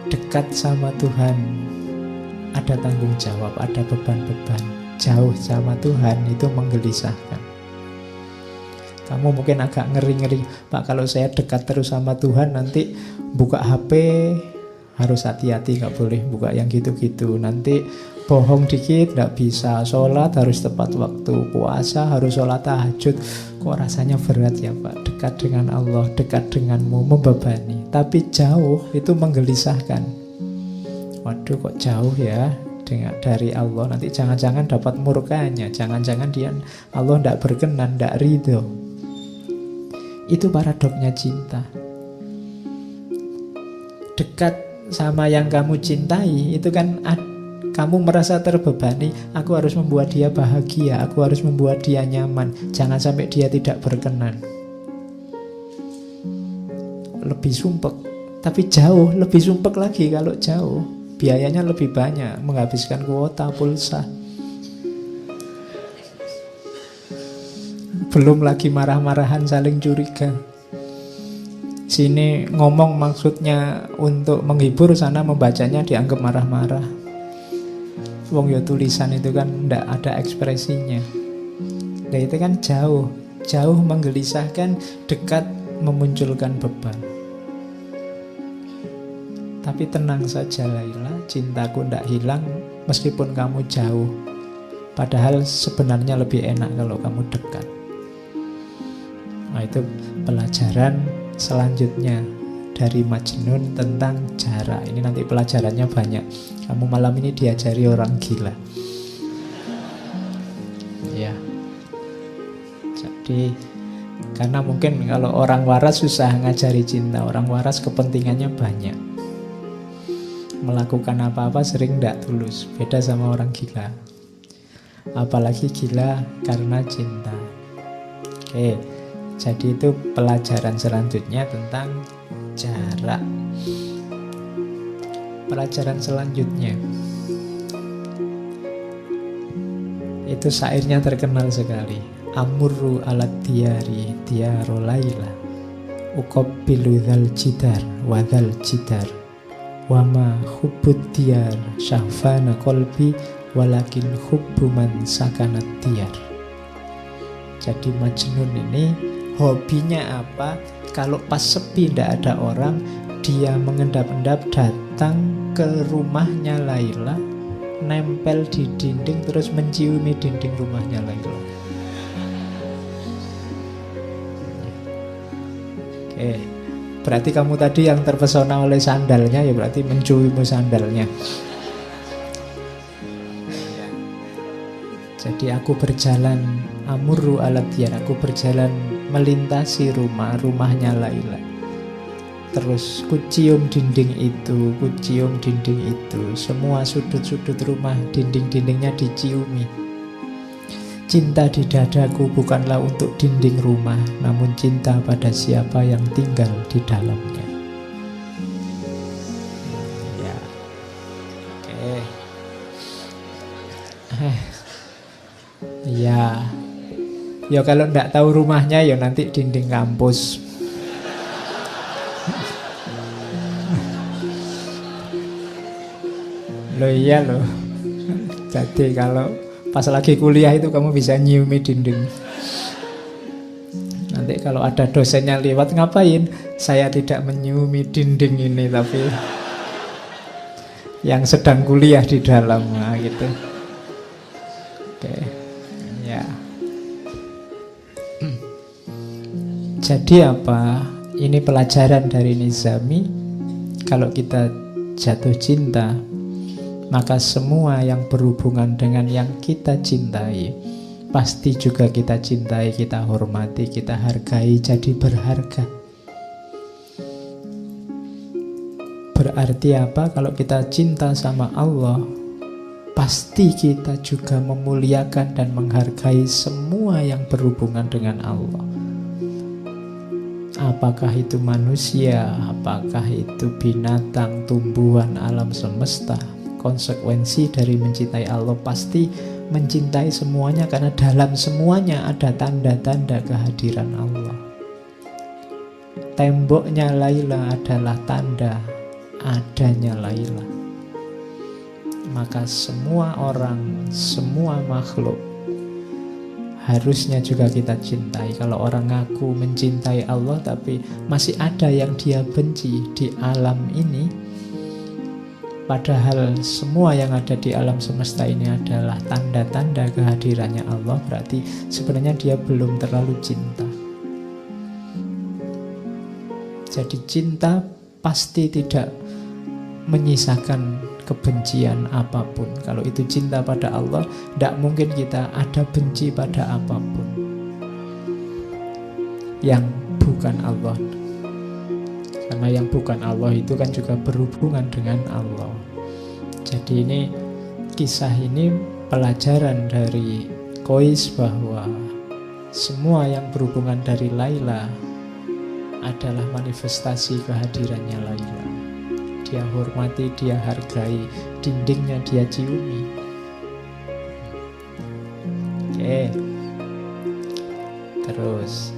Dekat sama Tuhan ada tanggung jawab, ada beban-beban. Jauh sama Tuhan itu menggelisahkan. Kamu mungkin agak ngeri-ngeri, Pak, kalau saya dekat terus sama Tuhan, nanti buka HP harus hati-hati, gak boleh buka yang gitu-gitu. Nanti bohong dikit gak bisa, sholat harus tepat waktu, puasa harus sholat tahajud. Kok rasanya berat ya Pak? Dekat dengan Allah, dekat denganmu membebani. Tapi jauh itu menggelisahkan. Waduh, kok jauh ya dari Allah, nanti jangan-jangan dapat murkanya, jangan-jangan Allah tidak berkenan, tidak ridho. Itu paradoknya cinta. Dekat sama yang kamu cintai itu kan kamu merasa terbebani. Aku harus membuat dia bahagia, aku harus membuat dia nyaman, jangan sampai dia tidak berkenan. Lebih sumpek. Tapi jauh lebih sumpek lagi. Kalau jauh biayanya lebih banyak, menghabiskan kuota pulsa. Belum lagi marah-marahan, saling curiga. Sini ngomong maksudnya untuk menghibur, sana membacanya dianggap marah-marah. Wong yo tulisan itu kan ndak ada ekspresinya. Nah itu kan jauh, jauh menggelisahkan, dekat memunculkan beban. Tapi tenang saja Laila, cintaku ndak hilang meskipun kamu jauh. Padahal sebenarnya lebih enak kalau kamu dekat. Nah itu pelajaran selanjutnya dari Majnun tentang jarak. Ini nanti pelajarannya banyak. Kamu malam ini diajari orang gila. Ya. Jadi karena mungkin kalau orang waras susah ngajari cinta. Orang waras kepentingannya banyak. Melakukan apa-apa sering tidak tulus. Beda sama orang gila. Apalagi gila karena cinta. Oke. Jadi itu pelajaran selanjutnya tentang jarak. Pelajaran selanjutnya itu syairnya terkenal sekali. Amurru alat diyari diyaru laila uqabbilu dzal jidar wa dzal jidar wa ma hubbud diyar syahfana qalbi walakin hubbu man sakanat diyar. Jadi Majnun ini hobinya apa? Kalau pas sepi tidak ada orang, dia mengendap-endap datang ke rumahnya Laila, nempel di dinding terus menciumi dinding rumahnya Laila. Oke, berarti kamu tadi yang terpesona oleh sandalnya, ya berarti menciumi sandalnya. Jadi aku berjalan amurru alat diyar, aku berjalan melintasi rumahnya Laila. Terus kucium dinding itu, kucium dinding itu. Semua sudut-sudut rumah, dinding-dindingnya diciumi. Cinta di dadaku bukanlah untuk dinding rumah, namun cinta pada siapa yang tinggal di dalamnya. Ya. Oke. Ya. Ya kalau ndak tahu rumahnya ya nanti dinding kampus. Loh iya loh. Jadi kalau pas lagi kuliah itu kamu bisa nyiumi dinding. Nanti kalau ada dosennya lewat, ngapain? Saya tidak menyiumi dinding ini, tapi yang sedang kuliah di dalam, nah, gitu. Oke. Ya. Jadi apa? Ini pelajaran dari Nizami. Kalau kita jatuh cinta, maka semua yang berhubungan dengan yang kita cintai pasti juga kita cintai, kita hormati, kita hargai, jadi berharga. Berarti apa? Kalau kita cinta sama Allah, pasti kita juga memuliakan dan menghargai semua yang berhubungan dengan Allah. Apakah itu manusia, apakah itu binatang, tumbuhan, alam semesta. Konsekuensi dari mencintai Allah pasti mencintai semuanya, karena dalam semuanya ada tanda-tanda kehadiran Allah. Temboknya Laila adalah tanda adanya Laila. Maka semua orang, semua makhluk harusnya juga kita cintai. Kalau orang ngaku mencintai Allah tapi masih ada yang dia benci di alam ini, padahal semua yang ada di alam semesta ini adalah tanda-tanda kehadirannya Allah, berarti sebenarnya dia belum terlalu cinta. Jadi cinta pasti tidak menyisakan kebencian apapun. Kalau itu cinta pada Allah, tidak mungkin kita ada benci pada apapun yang bukan Allah. Karena yang bukan Allah itu kan juga berhubungan dengan Allah. Jadi ini, kisah ini pelajaran dari Qais bahwa semua yang berhubungan dari Laila adalah manifestasi kehadirannya Laila. Dia hormati, dia hargai, dindingnya dia ciumi. Oke. Terus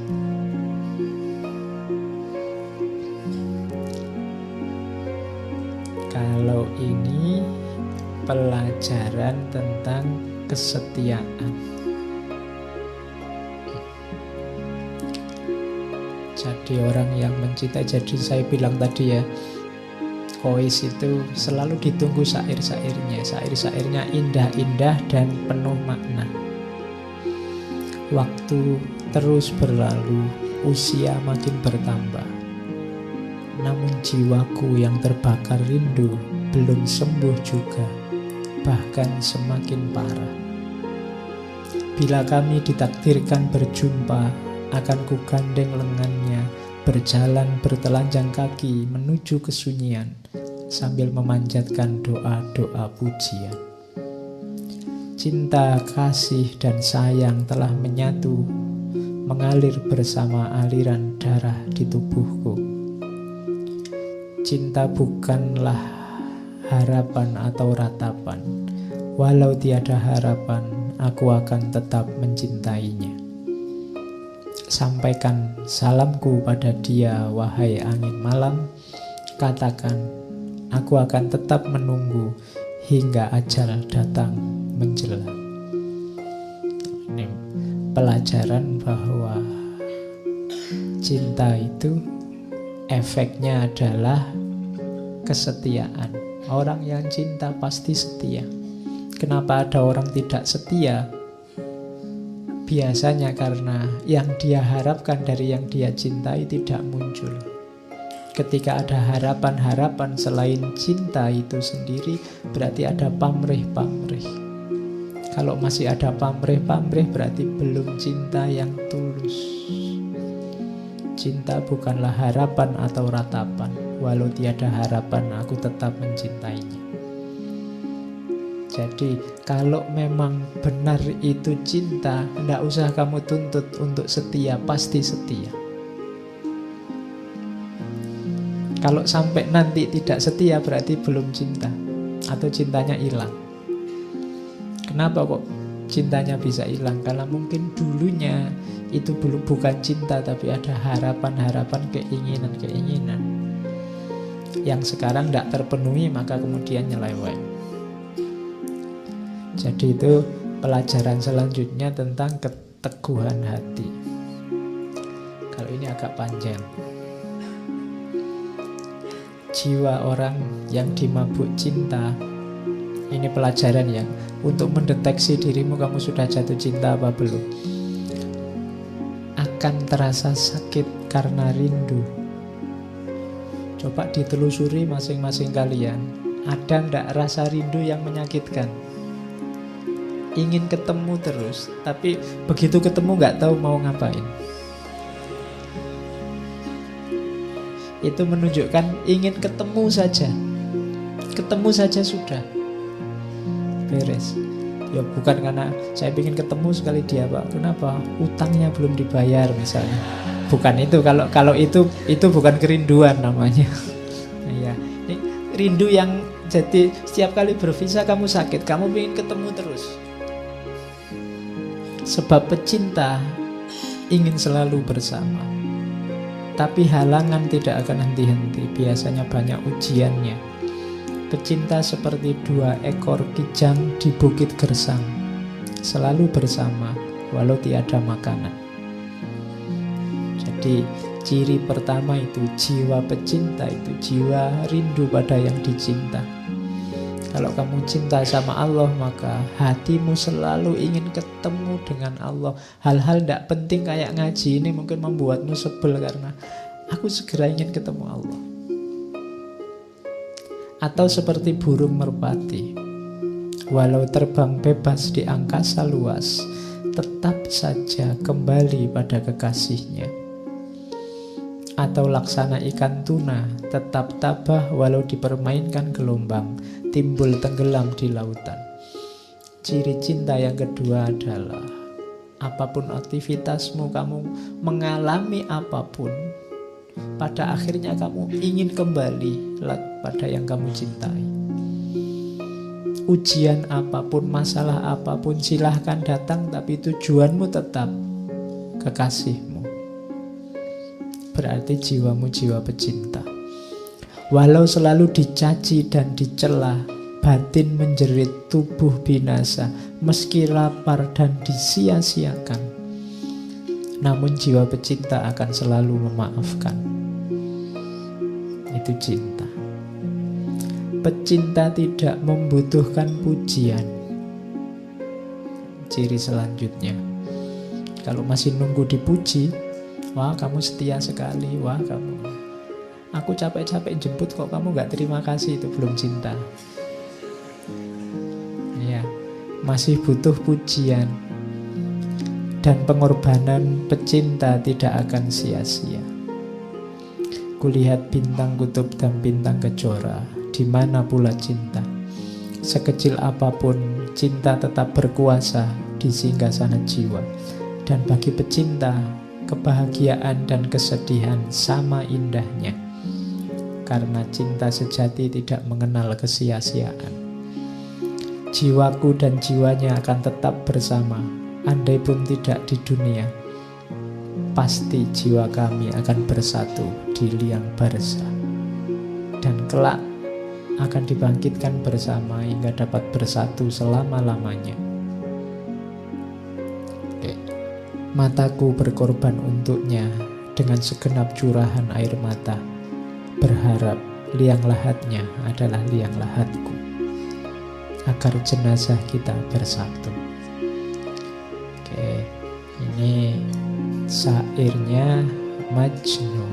Kalau ini pelajaran tentang kesetiaan. Jadi orang yang mencintai, jadi saya bilang tadi ya, Kois itu selalu ditunggu syair-syairnya. Syair-syairnya indah-indah dan penuh makna. Waktu terus berlalu, usia makin bertambah. Namun jiwaku yang terbakar rindu belum sembuh juga, bahkan semakin parah. Bila kami ditakdirkan berjumpa, akan kugandeng lengannya, berjalan bertelanjang kaki menuju kesunyian, sambil memanjatkan doa-doa pujian. Cinta, kasih, dan sayang telah menyatu, mengalir bersama aliran darah di tubuhku. Cinta bukanlah harapan atau ratapan. Walau tiada harapan, aku akan tetap mencintainya. Sampaikan salamku pada dia, wahai angin malam. Katakan, aku akan tetap menunggu hingga ajal datang menjelang. Ini pelajaran bahwa cinta itu efeknya adalah kesetiaan. Orang yang cinta pasti setia. Kenapa ada orang tidak setia? Biasanya karena yang dia harapkan dari yang dia cintai tidak muncul. Ketika ada harapan-harapan selain cinta itu sendiri, berarti ada pamrih-pamrih. Kalau masih ada pamrih-pamrih, berarti belum cinta yang tulus. Cinta bukanlah harapan atau ratapan. Walau tiada harapan, aku tetap mencintainya. Jadi kalau memang benar itu cinta, tidak usah kamu tuntut untuk setia, pasti setia. Kalau sampai nanti tidak setia, berarti belum cinta, atau cintanya hilang. Kenapa kok cintanya bisa hilang? Karena mungkin dulunya itu bukan cinta, tapi ada harapan-harapan, keinginan-keinginan yang sekarang tidak terpenuhi, maka kemudian nyeleweng. Jadi itu pelajaran selanjutnya tentang keteguhan hati. Kalau ini agak panjang. Jiwa orang yang dimabuk cinta, ini pelajaran ya, untuk mendeteksi dirimu kamu sudah jatuh cinta apa belum. Akan terasa sakit karena rindu. Coba ditelusuri masing-masing kalian. Ada ndak rasa rindu yang menyakitkan? Ingin ketemu terus, tapi begitu ketemu nggak tahu mau ngapain. Itu menunjukkan ingin ketemu saja. Ketemu saja sudah beres. Ya bukan karena saya ingin ketemu sekali dia Pak. Kenapa? Utangnya belum dibayar misalnya. Bukan itu. Kalau itu bukan kerinduan namanya. Ya, ini rindu yang jadi setiap kali berpisah kamu sakit, kamu ingin ketemu terus. Sebab pecinta ingin selalu bersama. Tapi halangan tidak akan henti-henti. Biasanya banyak ujiannya. Pecinta seperti dua ekor kijang di bukit gersang, selalu bersama walau tiada makanan. Jadi ciri pertama itu jiwa pecinta, itu jiwa rindu pada yang dicinta. Kalau kamu cinta sama Allah, maka hatimu selalu ingin ketemu dengan Allah. Hal-hal tidak penting kayak ngaji ini mungkin membuatmu sebel karena aku segera ingin ketemu Allah. Atau seperti burung merpati, walau terbang bebas di angkasa luas, tetap saja kembali pada kekasihnya. Atau laksana ikan tuna, tetap tabah walau dipermainkan gelombang, timbul tenggelam di lautan. Ciri cinta yang kedua adalah apapun aktivitasmu, kamu mengalami apapun, pada akhirnya kamu ingin kembali pada yang kamu cintai. Ujian apapun, masalah apapun, silahkan datang, tapi tujuanmu tetap kekasihmu. Berarti jiwamu jiwa pecinta. Walau selalu dicaci dan dicela, batin menjerit, tubuh binasa, meski lapar dan disia-siakan, namun jiwa pecinta akan selalu memaafkan. Itu cinta. Pecinta tidak membutuhkan pujian. Ciri selanjutnya, kalau masih nunggu dipuji, wah kamu setia sekali, wah kamu, aku capek-capek jemput kok kamu gak terima kasih, itu belum cinta. Ya, masih butuh pujian. Dan pengorbanan pecinta tidak akan sia-sia. Kulihat bintang kutub dan bintang kejora, di mana pula cinta. Sekecil apapun, cinta tetap berkuasa di singgasana jiwa. Dan bagi pecinta, kebahagiaan dan kesedihan sama indahnya. Karena cinta sejati tidak mengenal kesia-siaan. Jiwaku dan jiwanya akan tetap bersama. Andai pun tidak di dunia, pasti jiwa kami akan bersatu di liang barza. Dan kelak akan dibangkitkan bersama hingga dapat bersatu selama-lamanya. Mataku berkorban untuknya dengan segenap curahan air mata, berharap liang lahatnya adalah liang lahatku, agar jenazah kita bersatu. Oke, ini syairnya Majnun.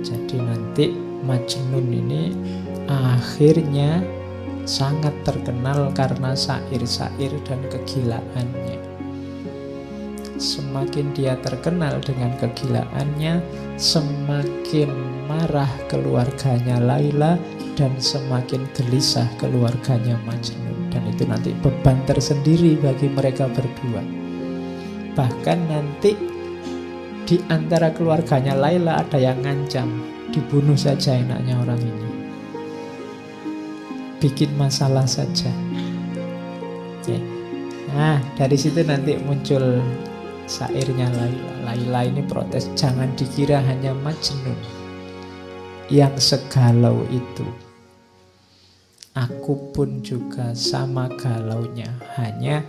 Jadi nanti Majnun ini akhirnya sangat terkenal karena syair-syair dan kegilaannya. Semakin dia terkenal dengan kegilaannya, semakin marah keluarganya Laila dan semakin gelisah keluarganya Majnun. Dan itu nanti beban tersendiri bagi mereka berdua. Bahkan nanti di antara keluarganya Laila ada yang ngancam, dibunuh saja enaknya orang ini, bikin masalah saja. Oke. Nah, dari situ nanti muncul syairnya Laila. Laila ini protes, jangan dikira hanya Majnun yang segalau itu. Aku pun juga sama galaunya, hanya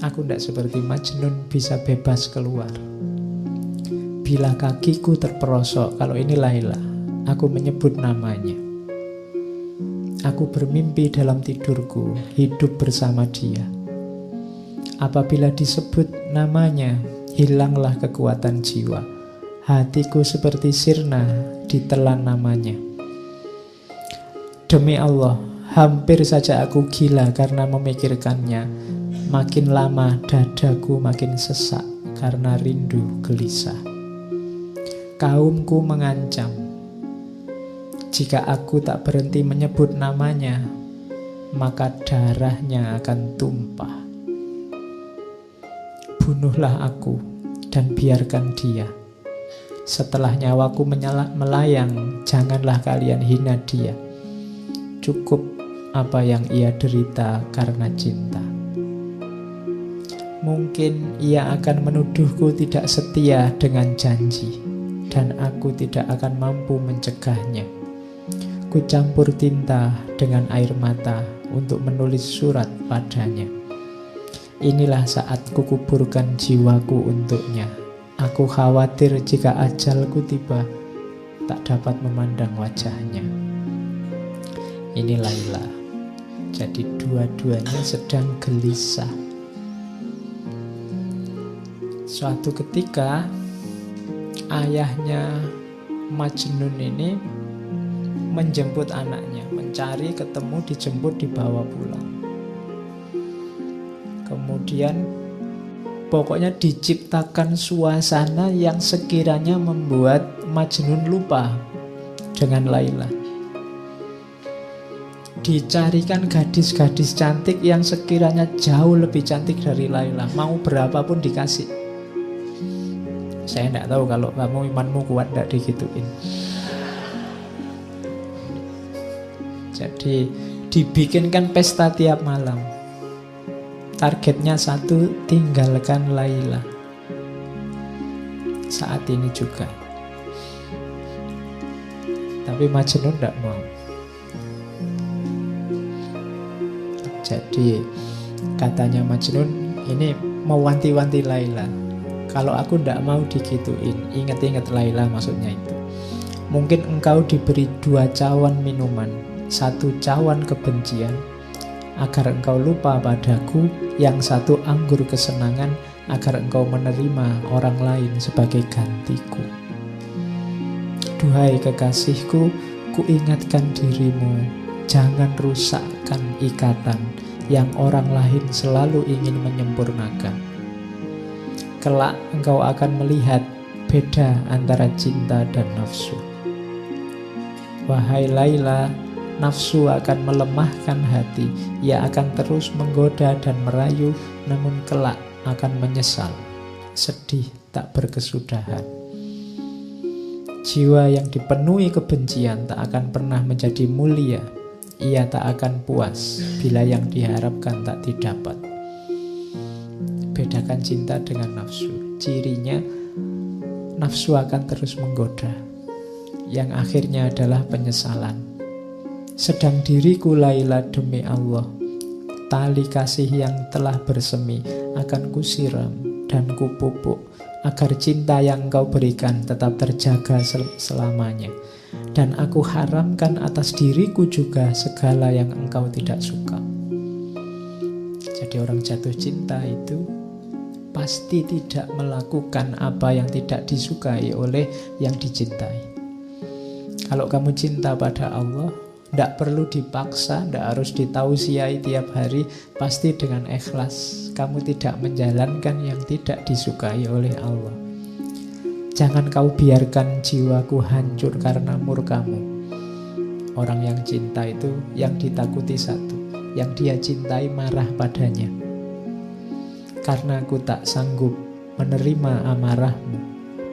aku tidak seperti Majnun bisa bebas keluar. Bila kakiku terperosok, kalau ini Laila, aku menyebut namanya. Aku bermimpi dalam tidurku, hidup bersama dia. Apabila disebut namanya, hilanglah kekuatan jiwa. Hatiku seperti sirna ditelan namanya. Demi Allah, hampir saja aku gila karena memikirkannya. Makin lama dadaku makin sesak karena rindu gelisah. Kaumku mengancam, jika aku tak berhenti menyebut namanya, maka darahnya akan tumpah. Bunuhlah aku dan biarkan dia. Setelah nyawaku melayang, janganlah kalian hina dia. Cukup apa yang ia derita karena cinta. Mungkin ia akan menuduhku tidak setia dengan janji, dan aku tidak akan mampu mencegahnya. Ku campur tinta dengan air mata untuk menulis surat padanya. Inilah saat kukuburkan jiwaku untuknya. Aku khawatir jika ajalku tiba, tak dapat memandang wajahnya. Ini Laila. Jadi dua-duanya sedang gelisah. Suatu ketika ayahnya Majnun ini menjemput anaknya, mencari, ketemu, dijemput, dibawa pulang. Kemudian pokoknya diciptakan suasana yang sekiranya membuat Majnun lupa dengan Laila. Dicarikan gadis-gadis cantik yang sekiranya jauh lebih cantik dari Laila. Mau berapapun dikasih. Saya tidak tahu kalau kamu imanmu kuat tidak digituin. Jadi dibikinkan pesta tiap malam. Targetnya satu, tinggalkan Laila. Saat ini juga. Tapi Majnun tidak mau. Jadi katanya Majnun ini mewanti-wanti Laila. Kalau aku tidak mau digituin, ingat-ingat Laila maksudnya itu. Mungkin engkau diberi 2 cawan minuman, 1 cawan kebencian, agar engkau lupa padaku, yang 1 anggur kesenangan, agar engkau menerima orang lain sebagai gantiku. Duhai kekasihku, ku ingatkan dirimu, jangan rusakkan ikatan yang orang lain selalu ingin menyempurnakan. Kelak engkau akan melihat beda antara cinta dan nafsu. Wahai Laila, nafsu akan melemahkan hati. Ia akan terus menggoda dan merayu, namun kelak akan menyesal, sedih tak berkesudahan. Jiwa yang dipenuhi kebencian tak akan pernah menjadi mulia. Ia tak akan puas bila yang diharapkan tak didapat. Bedakan cinta dengan nafsu. Cirinya, nafsu akan terus menggoda, yang akhirnya adalah penyesalan. Sedang diriku Laila demi Allah, tali kasih yang telah bersemi akan kusiram dan kupupuk, agar cinta yang engkau berikan tetap terjaga selamanya. Dan aku haramkan atas diriku juga segala yang engkau tidak suka. Jadi orang jatuh cinta itu pasti tidak melakukan apa yang tidak disukai oleh yang dicintai. Kalau kamu cinta pada Allah, tidak perlu dipaksa, tidak harus ditausiai tiap hari, pasti dengan ikhlas. Kamu tidak menjalankan yang tidak disukai oleh Allah. Jangan kau biarkan jiwaku hancur karena murkamu. Orang yang cinta itu yang ditakuti 1, yang dia cintai marah padanya. Karena aku tak sanggup menerima amarahmu,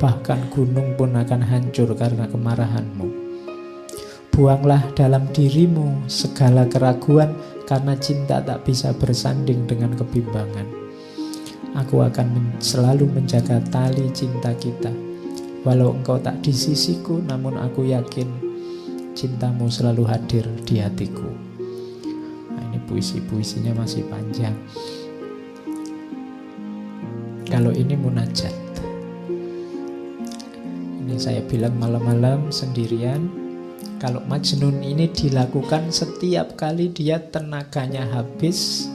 bahkan gunung pun akan hancur karena kemarahanmu. Buanglah dalam dirimu segala keraguan, karena cinta tak bisa bersanding dengan kebimbangan. Aku akan selalu menjaga tali cinta kita. Walau engkau tak di sisiku, namun aku yakin cintamu selalu hadir di hatiku. Nah, ini puisi-puisinya masih panjang. Kalau ini munajat. Ini saya bilang malam-malam sendirian. Kalau Majnun ini dilakukan setiap kali dia tenaganya habis,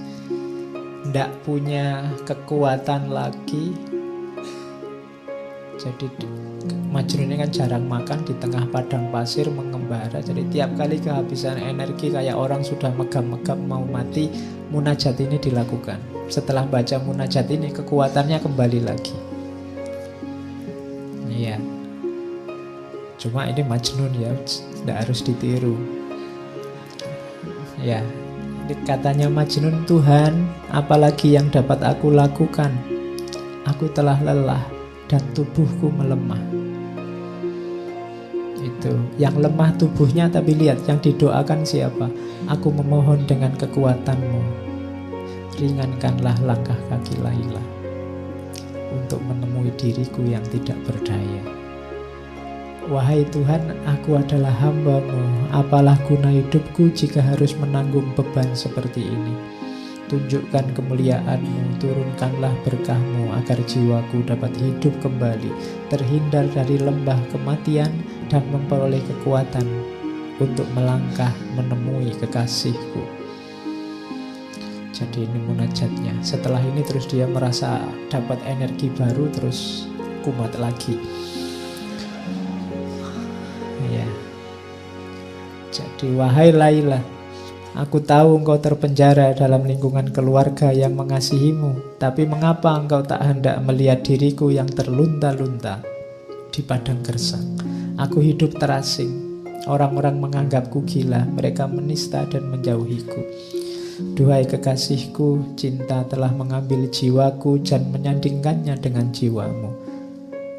ndak punya kekuatan lagi. Jadi Majnun ini kan jarang makan, di tengah padang pasir mengembara. Jadi tiap kali kehabisan energi kayak orang sudah megap-megap mau mati, munajat ini dilakukan. Setelah baca munajat ini kekuatannya kembali lagi. Iya. Cuma ini Majnun ya, tidak harus ditiru. Ya, katanya Majnun, Tuhan, apalagi yang dapat aku lakukan? Aku telah lelah dan tubuhku melemah. Itu yang lemah tubuhnya, tapi lihat yang didoakan siapa? Aku memohon dengan kekuatanmu, ringankanlah langkah kaki Laila untuk menemui diriku yang tidak berdaya. Wahai Tuhan, aku adalah hamba-Mu. Apalah guna hidupku jika harus menanggung beban seperti ini? Tunjukkan kemuliaan-Mu, turunkanlah berkah-Mu agar jiwaku dapat hidup kembali, terhindar dari lembah kematian dan memperoleh kekuatan untuk melangkah menemui kekasihku. Jadi ini munajatnya. Setelah ini terus dia merasa dapat energi baru, terus kumat lagi. Ya. Jadi wahai Laila, aku tahu engkau terpenjara dalam lingkungan keluarga yang mengasihimu, tapi mengapa engkau tak hendak melihat diriku yang terlunta-lunta di padang gersang? Aku hidup terasing. Orang-orang menganggapku gila, mereka menista dan menjauhiku. Duhai kekasihku, cinta telah mengambil jiwaku dan menyandingkannya dengan jiwamu.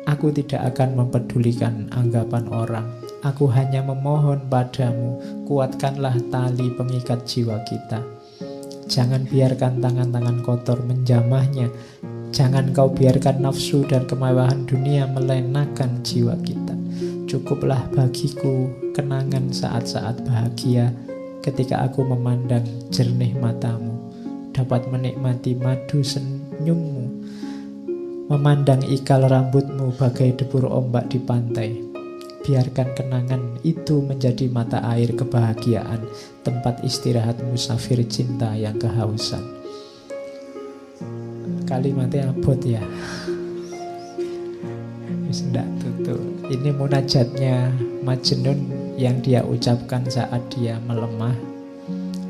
Aku tidak akan mempedulikan anggapan orang. Aku hanya memohon padamu, kuatkanlah tali pengikat jiwa kita. Jangan biarkan tangan-tangan kotor menjamahnya. Jangan kau biarkan nafsu dan kemewahan dunia melenakan jiwa kita. Cukuplah bagiku kenangan saat-saat bahagia ketika aku memandang jernih matamu, dapat menikmati madu senyummu, memandang ikal rambutmu bagai debur ombak di pantai. Biarkan kenangan itu menjadi mata air kebahagiaan, tempat istirahat musafir cinta yang kehausan. Kalimatnya abot ya. Wis ndak tutu. Ini munajatnya Majnun yang dia ucapkan saat dia melemah.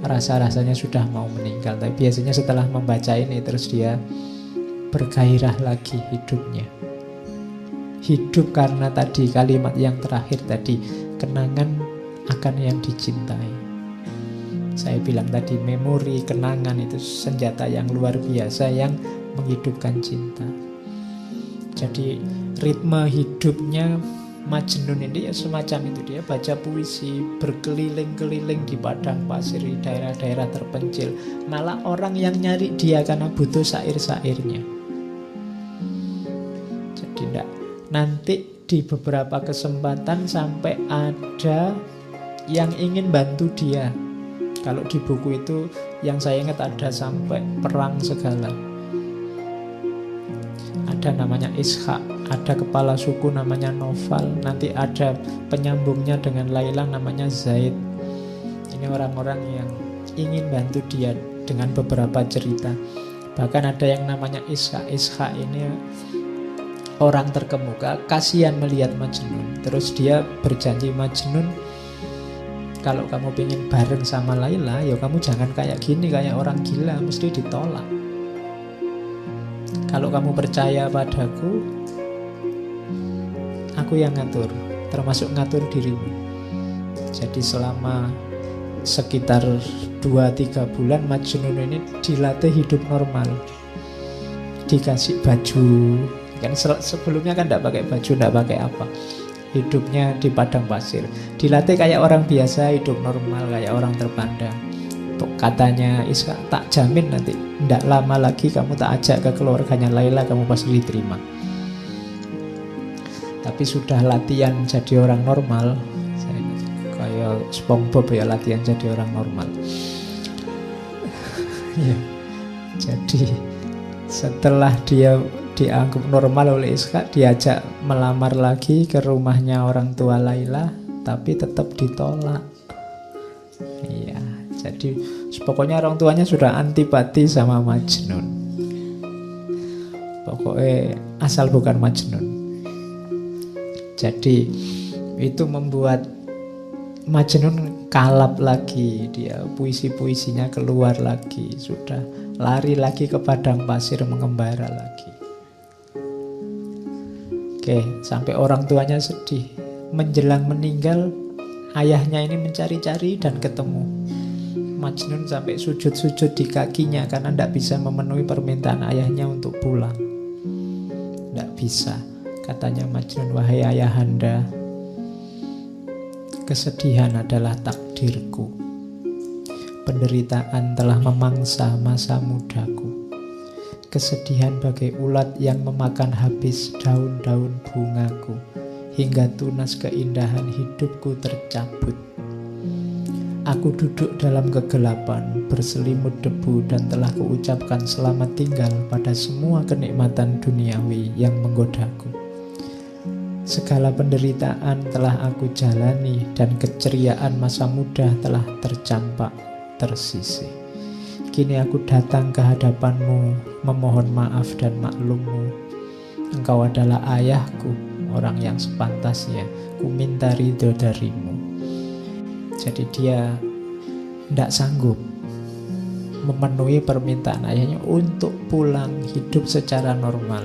Rasa-rasanya sudah mau meninggal, tapi biasanya setelah membaca ini terus dia bergairah lagi hidupnya. Hidup karena tadi kalimat yang terakhir tadi, kenangan akan yang dicintai. Saya bilang tadi, memori, kenangan itu senjata yang luar biasa yang menghidupkan cinta. Jadi ritme hidupnya Majnun ini ya semacam itu. Dia baca puisi, berkeliling-keliling di padang pasir, di daerah-daerah terpencil. Malah orang yang nyari dia karena butuh syair-syairnya. Jadi enggak, nanti di beberapa kesempatan sampai ada yang ingin bantu dia. Kalau di buku itu yang saya ingat ada sampai perang segala. Ada namanya Ishak, ada kepala suku namanya Noval, nanti ada penyambungnya dengan Laila namanya Zaid. Ini orang-orang yang ingin bantu dia dengan beberapa cerita. Bahkan ada yang namanya Ishak. Ishak ini orang terkemuka, kasihan melihat Majnun. Terus dia berjanji, Majnun, kalau kamu pengen bareng sama Laila, ya kamu jangan kayak gini, kayak orang gila, mesti ditolak. Kalau kamu percaya padaku, aku yang ngatur, termasuk ngatur dirimu. Jadi selama sekitar 2-3 bulan Majnun ini dilatih hidup normal. Dikasih baju, kan sebelumnya kan tidak pakai baju, tidak pakai apa. Hidupnya di padang pasir. Dilatih kayak orang biasa, hidup normal kayak orang terpandang. Katanya Iska, tak jamin nanti tidak lama lagi kamu tak ajak ke keluarganya Laila, kamu pasti diterima. Tapi sudah latihan jadi orang normal. Kayak SpongeBob ya, latihan jadi orang normal. Ya. Jadi setelah dia dianggap normal oleh Iska, diajak melamar lagi ke rumahnya orang tua Laila, tapi tetap ditolak. Iya, jadi pokoknya orang tuanya sudah antipati sama Majnun. Pokoknya asal bukan Majnun. Jadi itu membuat Majnun kalap lagi. Dia puisi-puisinya keluar lagi. Sudah lari lagi ke padang pasir, mengembara lagi. Oke, sampai orang tuanya sedih. Menjelang meninggal, ayahnya ini mencari-cari dan ketemu. Majnun sampai sujud-sujud di kakinya karena tidak bisa memenuhi permintaan ayahnya untuk pulang. Tidak bisa. Katanya Majnun, wahai ayahanda, kesedihan adalah takdirku. Penderitaan telah memangsa masa mudaku. Kesedihan bagai ulat yang memakan habis daun-daun bungaku, hingga tunas keindahan hidupku tercabut. Aku duduk dalam kegelapan, berselimut debu, dan telah kuucapkan selamat tinggal pada semua kenikmatan duniawi yang menggodaku. Segala penderitaan telah aku jalani, dan keceriaan masa muda telah tercampak, tersisih. Kini aku datang ke hadapanmu, memohon maaf dan maklummu. Engkau adalah ayahku, orang yang sepantasnya ku minta ridho darimu. Jadi dia tidak sanggup memenuhi permintaan ayahnya untuk pulang hidup secara normal.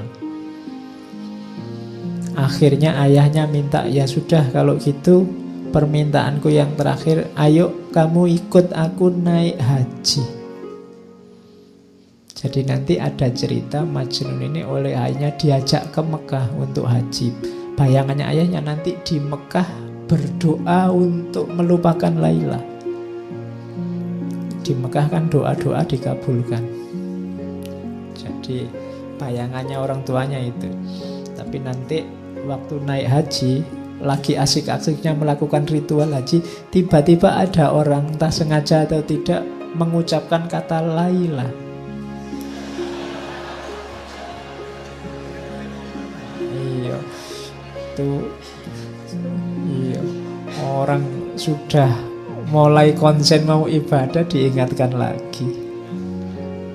Akhirnya ayahnya minta, ya sudah kalau gitu permintaanku yang terakhir, ayo kamu ikut aku naik haji. Jadi nanti ada cerita Majnun ini oleh ayahnya diajak ke Mekah untuk haji. Bayangannya ayahnya nanti di Mekah berdoa untuk melupakan Laila. Di Mekah kan doa-doa dikabulkan. Jadi bayangannya orang tuanya itu. Tapi nanti waktu naik haji lagi asik-asiknya melakukan ritual haji, tiba-tiba ada orang entah sengaja atau tidak mengucapkan kata Laila. Iya, itu iya, orang sudah mulai konsen mau ibadah diingatkan lagi.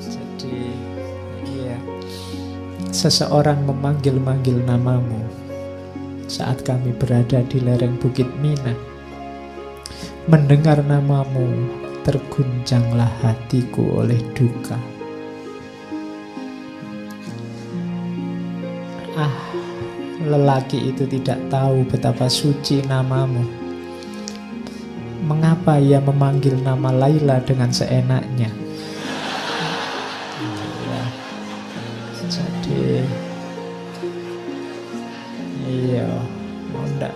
Jadi iya, seseorang memanggil-manggil namamu saat kami berada di lereng Bukit Mina. Mendengar namamu, terguncanglah hatiku oleh duka. Lelaki itu tidak tahu betapa suci namamu. Mengapa ia memanggil nama Laila dengan seenaknya? Ya. Jadi iya, enggak.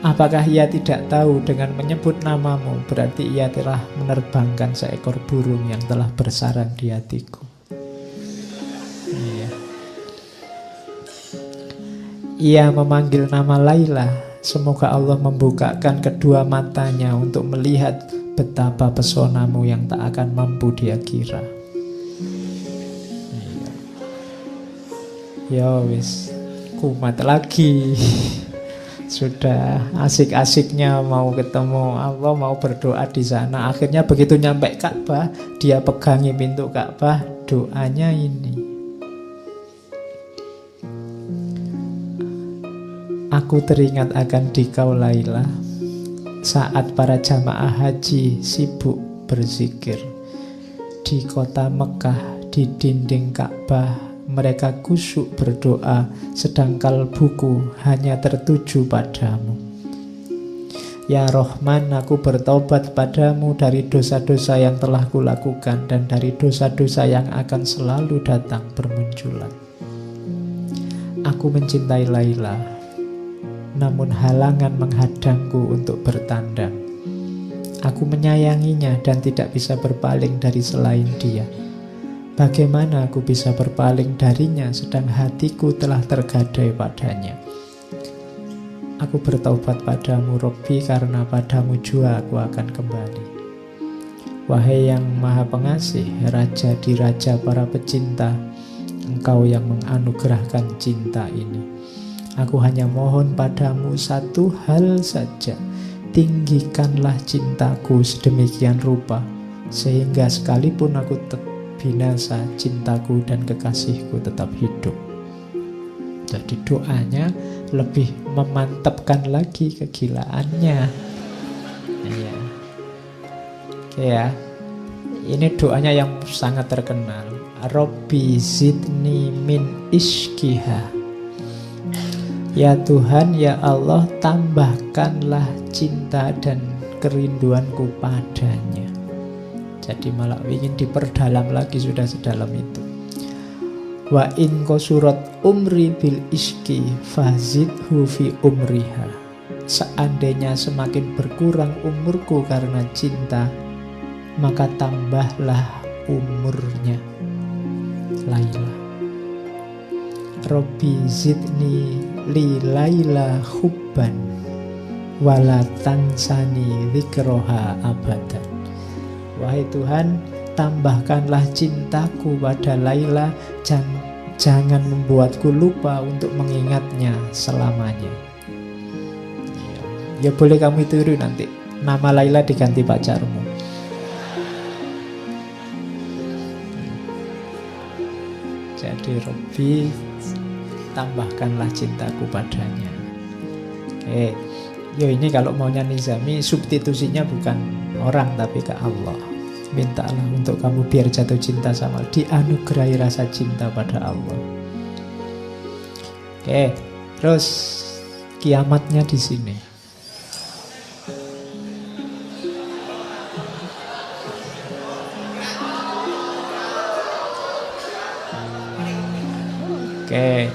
Apakah ia tidak tahu dengan menyebut namamu berarti ia telah menerbangkan seekor burung yang telah bersarang di hatiku? Iya. Ia memanggil nama Laila. Semoga Allah membukakan kedua matanya untuk melihat betapa pesonamu yang tak akan mampu dia kira. Iya. Ya wis, kumat lagi. Sudah asik-asiknya mau ketemu Allah, mau berdoa di sana. Akhirnya begitu nyampe Ka'bah, dia pegangi pintu Ka'bah, doanya ini. Aku teringat akan dikau Laila saat para jamaah haji sibuk berzikir. Di kota Mekah, di dinding Ka'bah, mereka khusyuk berdoa, sedang kalbuku hanya tertuju padamu. Ya Rahman, aku bertobat padamu dari dosa-dosa yang telah kulakukan dan dari dosa-dosa yang akan selalu datang bermunculan. Aku mencintai Laila, namun halangan menghadangku untuk bertandang. Aku menyayanginya dan tidak bisa berpaling dari selain dia. Bagaimana aku bisa berpaling darinya sedang hatiku telah tergadai padanya? Aku bertaubat padamu Robbi, karena padamu jua aku akan kembali. Wahai yang maha pengasih, Raja di raja para pecinta, Engkau yang menganugerahkan cinta ini. Aku hanya mohon padamu satu hal saja, tinggikanlah cintaku sedemikian rupa, sehingga sekalipun aku binasa, cintaku dan kekasihku tetap hidup. Jadi doanya lebih memantapkan lagi kegilaannya. Ya. Oke ya. Ini doanya yang sangat terkenal. Robbi zidni min ishqiha. Ya Tuhan, ya Allah, tambahkanlah cinta dan kerinduanku padanya. Jadi malah ingin diperdalam lagi, sudah sedalam itu. Wa in qasurat umri bil iski fazidhu fi umriha. Seandainya semakin berkurang umurku karena cinta, maka tambahlah umurnya Laila. Robbi zidni li Laila hubban wala tansani dzikroha abadan. Wahai Tuhan, tambahkanlah cintaku pada Laila, jangan membuatku lupa untuk mengingatnya selamanya. Ya boleh kamu tiru nanti, nama Laila diganti pacarmu. Jadi Robbi, tambahkanlah cintaku padanya. Oke. Yo, ini kalau maunya Nizami, substitusinya bukan orang tapi ke Allah. Mintalah untuk kamu biar jatuh cinta sama, dianugerahi rasa cinta pada Allah. Oke, terus kiamatnya di sini. Oke,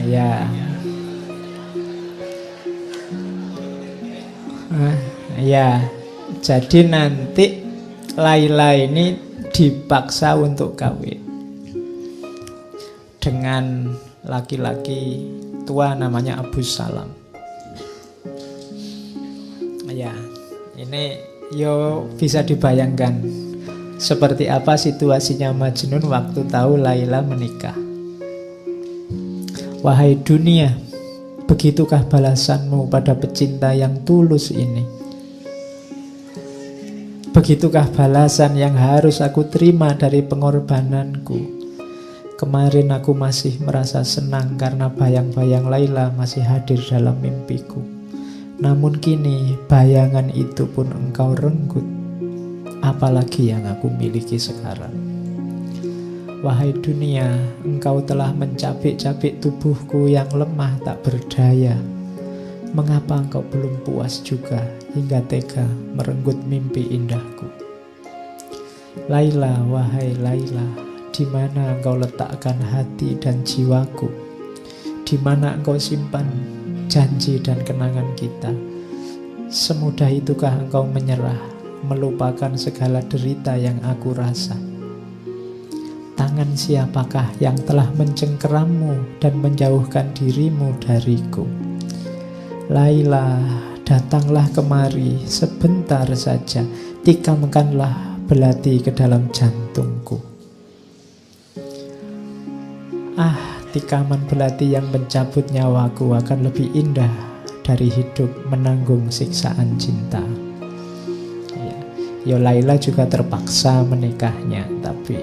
ya. Ya, jadi nanti Laila ini dipaksa untuk kawin dengan laki-laki tua namanya Abu Salam. Ya, ini yo bisa dibayangkan seperti apa situasinya Majnun waktu tahu Laila menikah. Wahai dunia, begitukah balasanmu pada pecinta yang tulus ini? Begitukah balasan yang harus aku terima dari pengorbananku? Kemarin aku masih merasa senang karena bayang-bayang Laila masih hadir dalam mimpiku. Namun kini bayangan itu pun engkau renggut. Apalagi yang aku miliki sekarang. Wahai dunia, engkau telah mencabik-cabik tubuhku yang lemah tak berdaya. Mengapa engkau belum puas juga hingga tega merenggut mimpi indahku? Laila, wahai Laila, di mana engkau letakkan hati dan jiwaku? Di mana engkau simpan janji dan kenangan kita? Semudah itukah engkau menyerah, melupakan segala derita yang aku rasa? Tangan siapakah yang telah mencengkerammu dan menjauhkan dirimu dariku? Laila, datanglah kemari sebentar saja, tikamkanlah belati ke dalam jantungku. Tikaman belati yang mencabut nyawaku akan lebih indah dari hidup menanggung siksaan cinta. Ya, Laila juga terpaksa menikahnya, tapi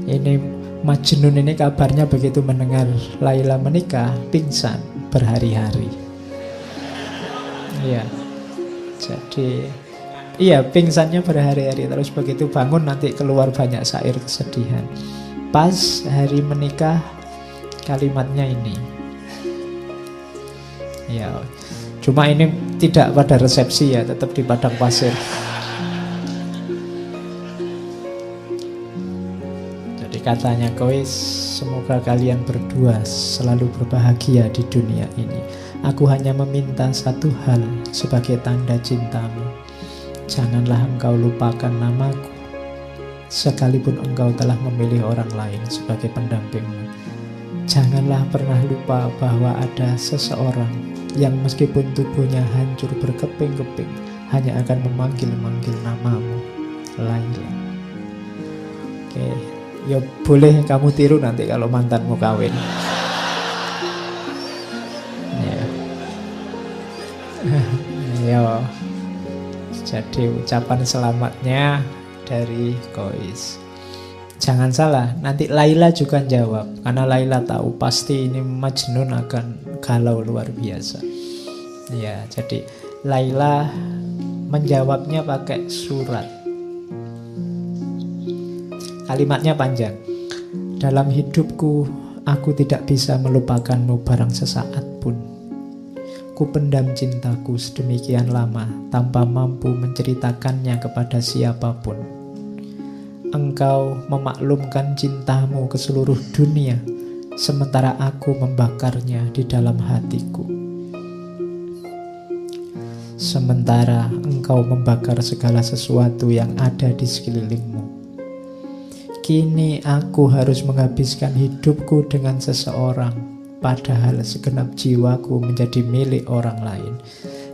ini Majnun ini kabarnya begitu mendengar Laila menikah, pingsan berhari-hari. Iya, jadi pingsannya berhari-hari. Terus begitu bangun nanti keluar banyak syair kesedihan. Pas hari menikah, kalimatnya ini. Ya, cuma ini tidak pada resepsi ya, tetap di padang pasir. Jadi katanya, Kois, semoga kalian berdua selalu berbahagia di dunia ini. Aku hanya meminta satu hal sebagai tanda cintamu. Janganlah engkau lupakan namaku, sekalipun engkau telah memilih orang lain sebagai pendampingmu. Janganlah pernah lupa bahwa ada seseorang yang meskipun tubuhnya hancur berkeping-keping hanya akan memanggil-manggil namamu, Laila. Oke, ya boleh kamu tiru nanti kalau mantanmu kawin. Ya. Jadi ucapan selamatnya dari Kois. Jangan salah, nanti Laila juga jawab. Karena Laila tahu pasti ini Majnun akan galau luar biasa. Ya, jadi Laila menjawabnya pakai surat. Kalimatnya panjang. Dalam hidupku, aku tidak bisa melupakanmu barang sesaat pun. Ku pendam cintaku sedemikian lama tanpa mampu menceritakannya kepada siapapun. Engkau memaklumkan cintamu ke seluruh dunia, sementara aku membakarnya di dalam hatiku. Sementara engkau membakar segala sesuatu yang ada di sekelilingmu. Kini aku harus menghabiskan hidupku dengan seseorang, padahal segenap jiwaku menjadi milik orang lain.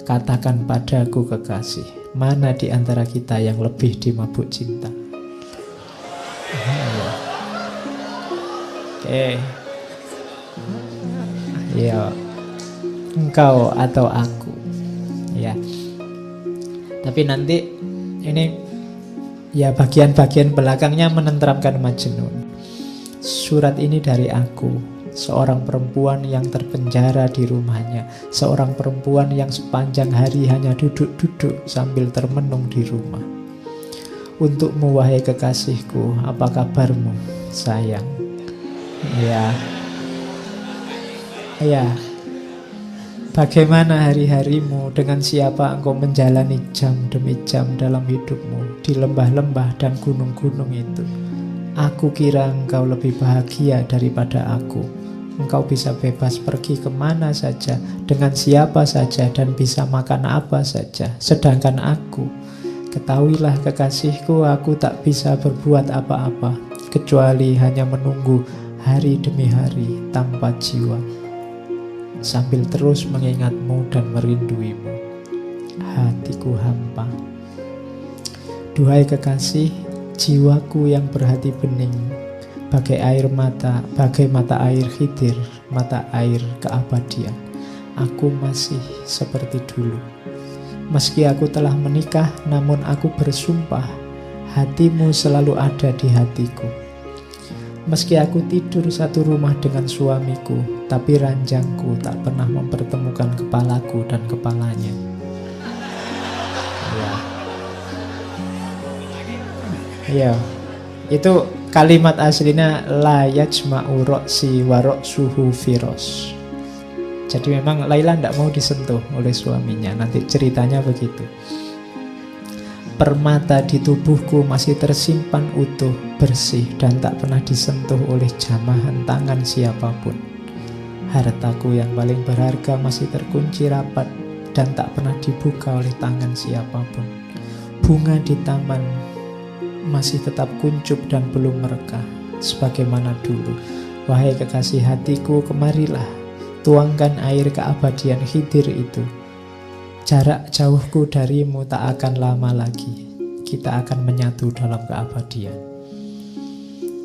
Katakan padaku kekasih, mana di antara kita yang lebih dimabuk cinta? Oke. Ya, engkau atau aku. Ya. Tapi nanti ini ya bagian-bagian belakangnya menenteramkan Majnun. Surat ini dari aku, seorang perempuan yang terpenjara di rumahnya, seorang perempuan yang sepanjang hari hanya duduk-duduk sambil termenung di rumah. Untukmu wahai kekasihku, apa kabarmu sayang? Ya, bagaimana hari-harimu? Dengan siapa engkau menjalani jam demi jam dalam hidupmu di lembah-lembah dan gunung-gunung itu? Aku kira engkau lebih bahagia daripada aku. Engkau bisa bebas pergi kemana saja, dengan siapa saja, dan bisa makan apa saja. Sedangkan aku, ketahuilah kekasihku, aku tak bisa berbuat apa-apa, kecuali hanya menunggu hari demi hari tanpa jiwa. sambil terus mengingatmu dan merinduimu. Hatiku hampa. Duhai kekasih, jiwaku yang berhati bening, bagai mata air Khidir, mata air keabadian. Aku masih seperti dulu. Meski aku telah menikah, namun aku bersumpah, hatimu selalu ada di hatiku. Meski aku tidur satu rumah dengan suamiku, tapi ranjangku tak pernah mempertemukan kepalaku dan kepalanya. Ya, itu kalimat aslinya la yajma'u ra'si wa ra'suhu firos. Jadi memang Laila tidak mau disentuh oleh suaminya. Nanti ceritanya begitu. Permata di tubuhku masih tersimpan utuh, bersih, dan tak pernah disentuh oleh jamahan tangan siapapun. Hartaku yang paling berharga masih terkunci rapat dan tak pernah dibuka oleh tangan siapapun. Bunga di taman masih tetap kuncup dan belum merekah sebagaimana dulu. Wahai kekasih hatiku, kemarilah, tuangkan air keabadian Khidir itu. Jarak jauhku darimu tak akan lama lagi. Kita akan menyatu dalam keabadian.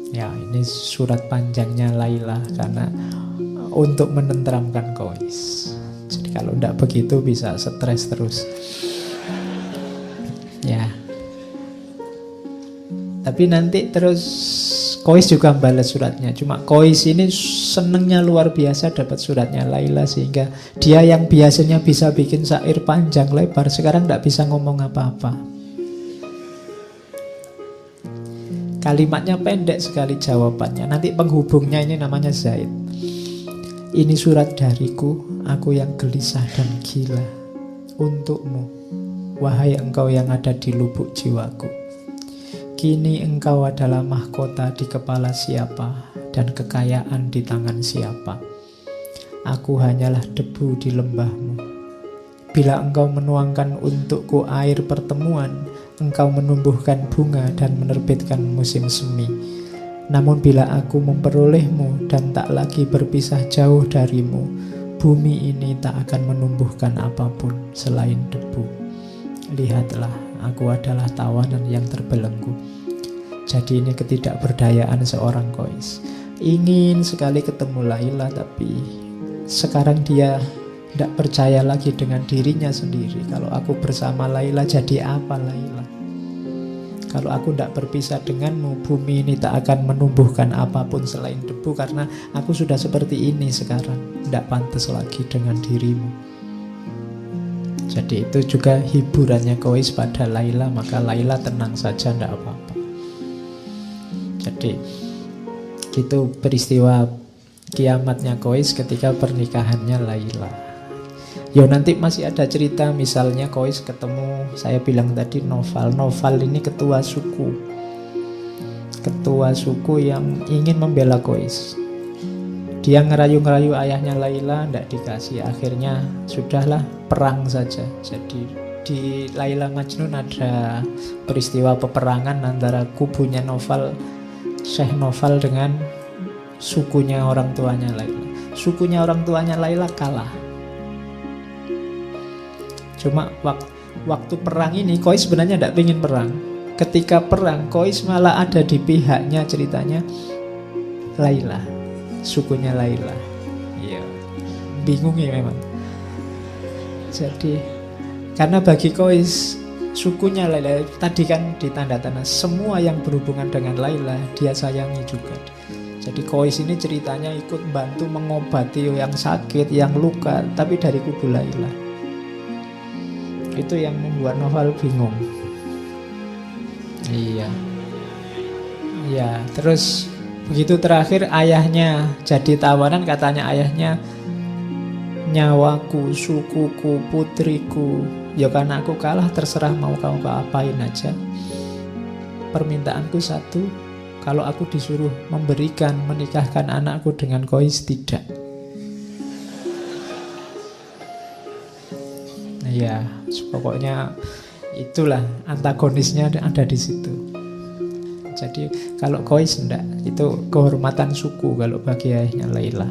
Ya, ini surat panjangnya Laila karena untuk menenteramkan Qais. Jadi kalau tidak begitu bisa stres terus. Ya. Tapi nanti terus Qais juga balas suratnya. Cuma Qais ini senengnya luar biasa dapat suratnya Laila, sehingga dia yang biasanya bisa bikin syair panjang lebar sekarang tidak bisa ngomong apa-apa. Kalimatnya pendek sekali jawabannya. Nanti penghubungnya ini namanya Zaid. Ini surat dariku, aku yang gelisah dan gila. Untukmu, wahai engkau yang ada di lubuk jiwaku. Kini engkau adalah mahkota di kepala siapa dan kekayaan di tangan siapa. Aku hanyalah debu di lembahmu. Bila engkau menuangkan untukku air pertemuan, engkau menumbuhkan bunga dan menerbitkan musim semi. Namun bila aku memperolehmu dan tak lagi berpisah jauh darimu, bumi ini tak akan menumbuhkan apapun selain debu. Lihatlah, aku adalah tawanan yang terbelenggu. Jadi ini ketidakberdayaan seorang Qais. Ingin sekali ketemu Laila, tapi sekarang dia tidak percaya lagi dengan dirinya sendiri. Kalau aku bersama Laila, jadi apa Laila? Kalau aku tidak berpisah denganmu, bumi ini tak akan menumbuhkan apapun selain debu, karena aku sudah seperti ini sekarang, tidak pantas lagi dengan dirimu. Jadi itu juga hiburannya Qais pada Laila, maka Laila tenang saja, tidak apa-apa. Jadi itu peristiwa kiamatnya Qais ketika pernikahannya Laila. Ya nanti masih ada cerita, misalnya Qais ketemu, saya bilang tadi Noval. Noval ini ketua suku yang ingin membela Qais. Dia ngerayu-ngerayu ayahnya Laila, tidak dikasih. Akhirnya sudahlah, perang saja. Jadi di Laila Majnun ada peristiwa peperangan antara kubunya Noval, Syekh Noval, dengan sukunya orang tuanya Laila. Sukunya orang tuanya Laila kalah. Cuma waktu perang ini Qais sebenarnya tidak ingin perang. Ketika perang, Qais malah ada di pihaknya, ceritanya Laila, sukunya Laila. Iya, bingung ya memang. Jadi karena bagi Qais sukunya Laila tadi kan ditanda-tanda semua yang berhubungan dengan Laila dia sayangi juga. Jadi Qais ini ceritanya ikut bantu mengobati yang sakit, yang luka, tapi dari kubu Laila. Itu yang membuat Noval bingung. Iya. Ya, terus begitu terakhir ayahnya jadi tawanan, katanya ayahnya, nyawaku, sukuku, putriku, ya karena aku kalah terserah mau kamu apain aja. Permintaanku satu, kalau aku disuruh menikahkan anakku dengan Qais, tidak. Ya, pokoknya itulah antagonisnya ada di situ. Jadi kalau Qais enggak, itu kehormatan suku kalau bagi ayahnya Laila.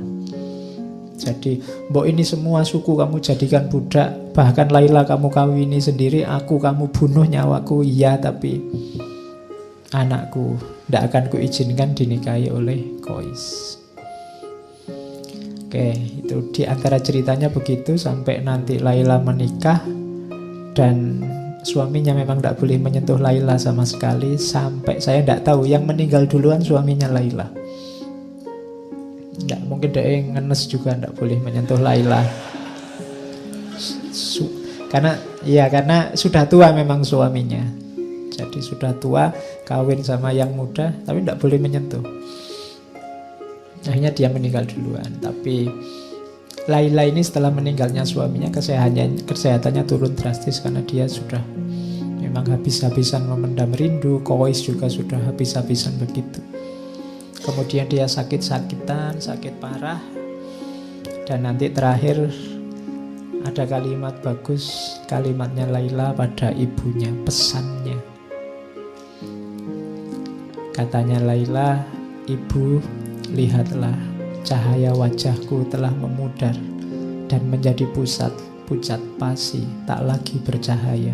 Jadi, mbok ini semua suku kamu jadikan budak, bahkan Laila kamu kawini sendiri, aku kamu bunuh nyawaku, iya, tapi anakku tidak akan kuizinkan dinikahi oleh Qais. Oke, itu di antara ceritanya begitu sampai nanti Laila menikah dan suaminya memang tidak boleh menyentuh Laila sama sekali. Sampai saya tidak tahu yang meninggal duluan suaminya Laila. Tidak mungkin dia ngenes juga tidak boleh menyentuh Laila. Karena sudah tua memang suaminya. Jadi sudah tua, kawin sama yang muda, tapi tidak boleh menyentuh. Akhirnya dia meninggal duluan. Tapi Laila ini setelah meninggalnya suaminya kesehatannya turun drastis karena dia sudah memang habis-habisan memendam rindu. Qais juga sudah habis-habisan begitu. Kemudian dia sakit-sakitan, sakit parah. Dan nanti terakhir ada kalimat bagus, kalimatnya Laila pada ibunya, pesannya. Katanya Laila, ibu, lihatlah cahaya wajahku telah memudar dan menjadi pucat pasi, tak lagi bercahaya.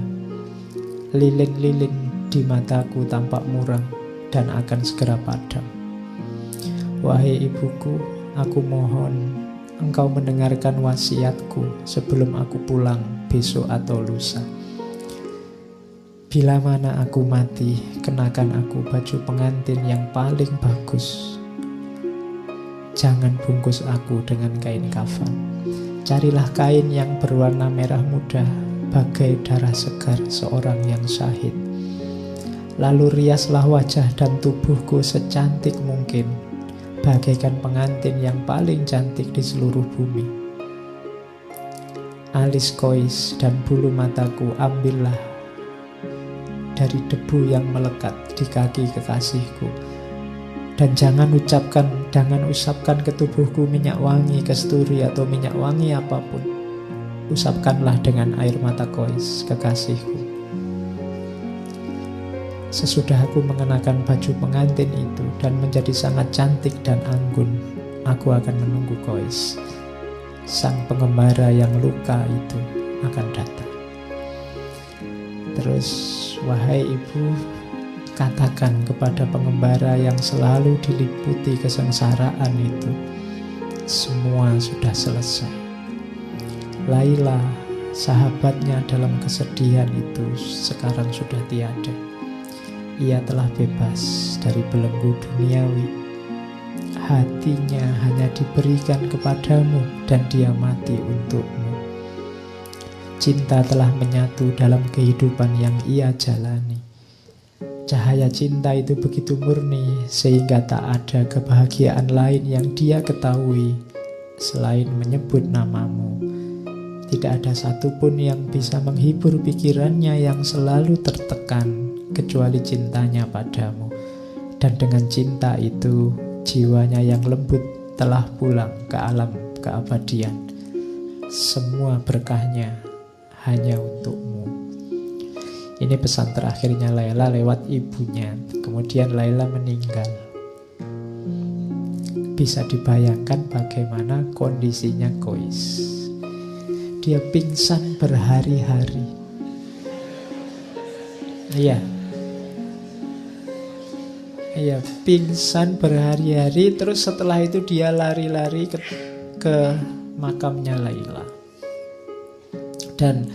Lilin-lilin di mataku tampak muram dan akan segera padam. Wahai ibuku, aku mohon engkau mendengarkan wasiatku sebelum aku pulang besok atau lusa. Bila mana aku mati, kenakan aku baju pengantin yang paling bagus. Jangan bungkus aku dengan kain kafan. Carilah kain yang berwarna merah muda, bagai darah segar seorang yang syahid. Lalu riaslah wajah dan tubuhku secantik mungkin, bagaikan pengantin yang paling cantik di seluruh bumi. Alis Qais dan bulu mataku ambillah dari debu yang melekat di kaki kekasihku. Dan jangan usapkan ke tubuhku minyak wangi kasturi atau minyak wangi apapun. Usapkanlah dengan air mata Qais, kekasihku. Sesudah aku mengenakan baju pengantin itu dan menjadi sangat cantik dan anggun, aku akan menunggu Qais. Sang pengembara yang luka itu akan datang. Terus, wahai ibu, katakan kepada pengembara yang selalu diliputi kesengsaraan itu, semua sudah selesai. Laila, sahabatnya dalam kesedihan itu, sekarang sudah tiada. Ia telah bebas dari belenggu duniawi. Hatinya hanya diberikan kepadamu dan dia mati untukmu. Cinta telah menyatu dalam kehidupan yang ia jalani. Cahaya cinta itu begitu murni sehingga tak ada kebahagiaan lain yang dia ketahui selain menyebut namamu. Tidak ada satupun yang bisa menghibur pikirannya yang selalu tertekan kecuali cintanya padamu. Dan dengan cinta itu, jiwanya yang lembut telah pulang ke alam keabadian. Semua berkahnya hanya untukmu. Ini pesan terakhirnya Laila lewat ibunya. Kemudian Laila meninggal. Bisa dibayangkan bagaimana kondisinya Qais. Dia pingsan berhari-hari. Iya, pingsan berhari-hari. Terus setelah itu dia lari-lari ke makamnya Laila. Dan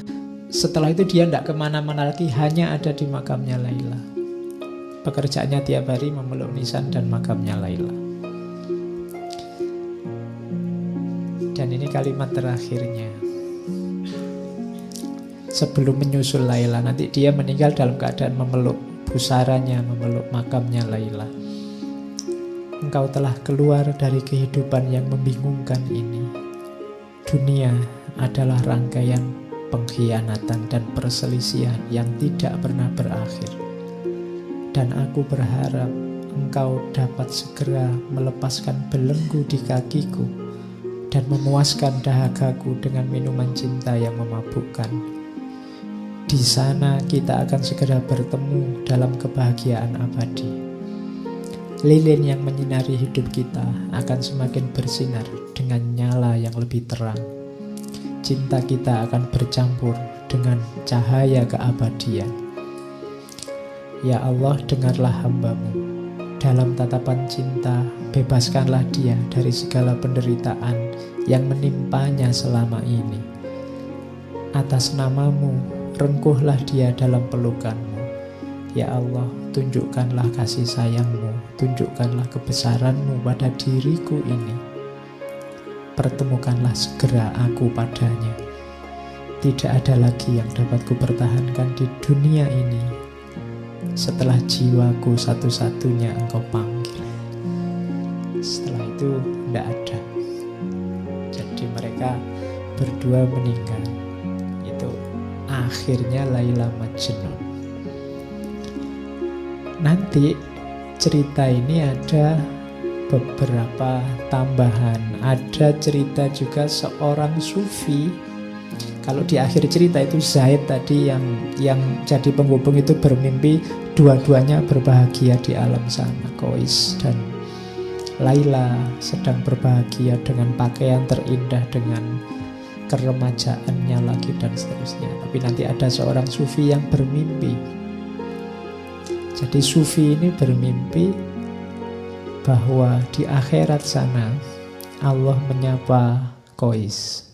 setelah itu dia tidak kemana-mana lagi, hanya ada di makamnya Laila. Pekerjaannya tiap hari memeluk nisan dan makamnya Laila. Dan ini kalimat terakhirnya. Sebelum menyusul Laila, nanti dia meninggal dalam keadaan memeluk pusaranya, memeluk makamnya Laila. Engkau telah keluar dari kehidupan yang membingungkan ini. Dunia adalah rangkaian pengkhianatan dan perselisihan yang tidak pernah berakhir. Dan aku berharap engkau dapat segera melepaskan belenggu di kakiku dan memuaskan dahagaku dengan minuman cinta yang memabukkan. Di sana kita akan segera bertemu dalam kebahagiaan abadi. lilin yang menyinari hidup kita akan semakin bersinar dengan nyala yang lebih terang. Cinta kita akan bercampur dengan cahaya keabadian. Ya Allah, dengarlah hamba-Mu. Dalam tatapan cinta, bebaskanlah dia dari segala penderitaan yang menimpanya selama ini. Atas nama-Mu, rengkuhlah dia dalam pelukan-Mu. Ya Allah, tunjukkanlah kasih sayang-Mu, tunjukkanlah kebesaran-Mu pada diriku ini. Pertemukanlah segera aku padanya. Tidak ada lagi yang dapat kupertahankan di dunia ini setelah jiwaku satu-satunya Engkau panggil. Setelah itu tidak ada. Jadi mereka berdua meninggal. Itu akhirnya Laila Majnun. Nanti cerita ini ada beberapa tambahan. Ada cerita juga seorang sufi. Kalau di akhir cerita itu Zaid tadi yang jadi penghubung itu bermimpi dua-duanya berbahagia di alam sana. Qais dan Laila sedang berbahagia dengan pakaian terindah, dengan keremajaannya lagi dan seterusnya. Tapi nanti ada seorang sufi yang bermimpi. Jadi sufi ini bermimpi bahwa di akhirat sana Allah menyapa Qais.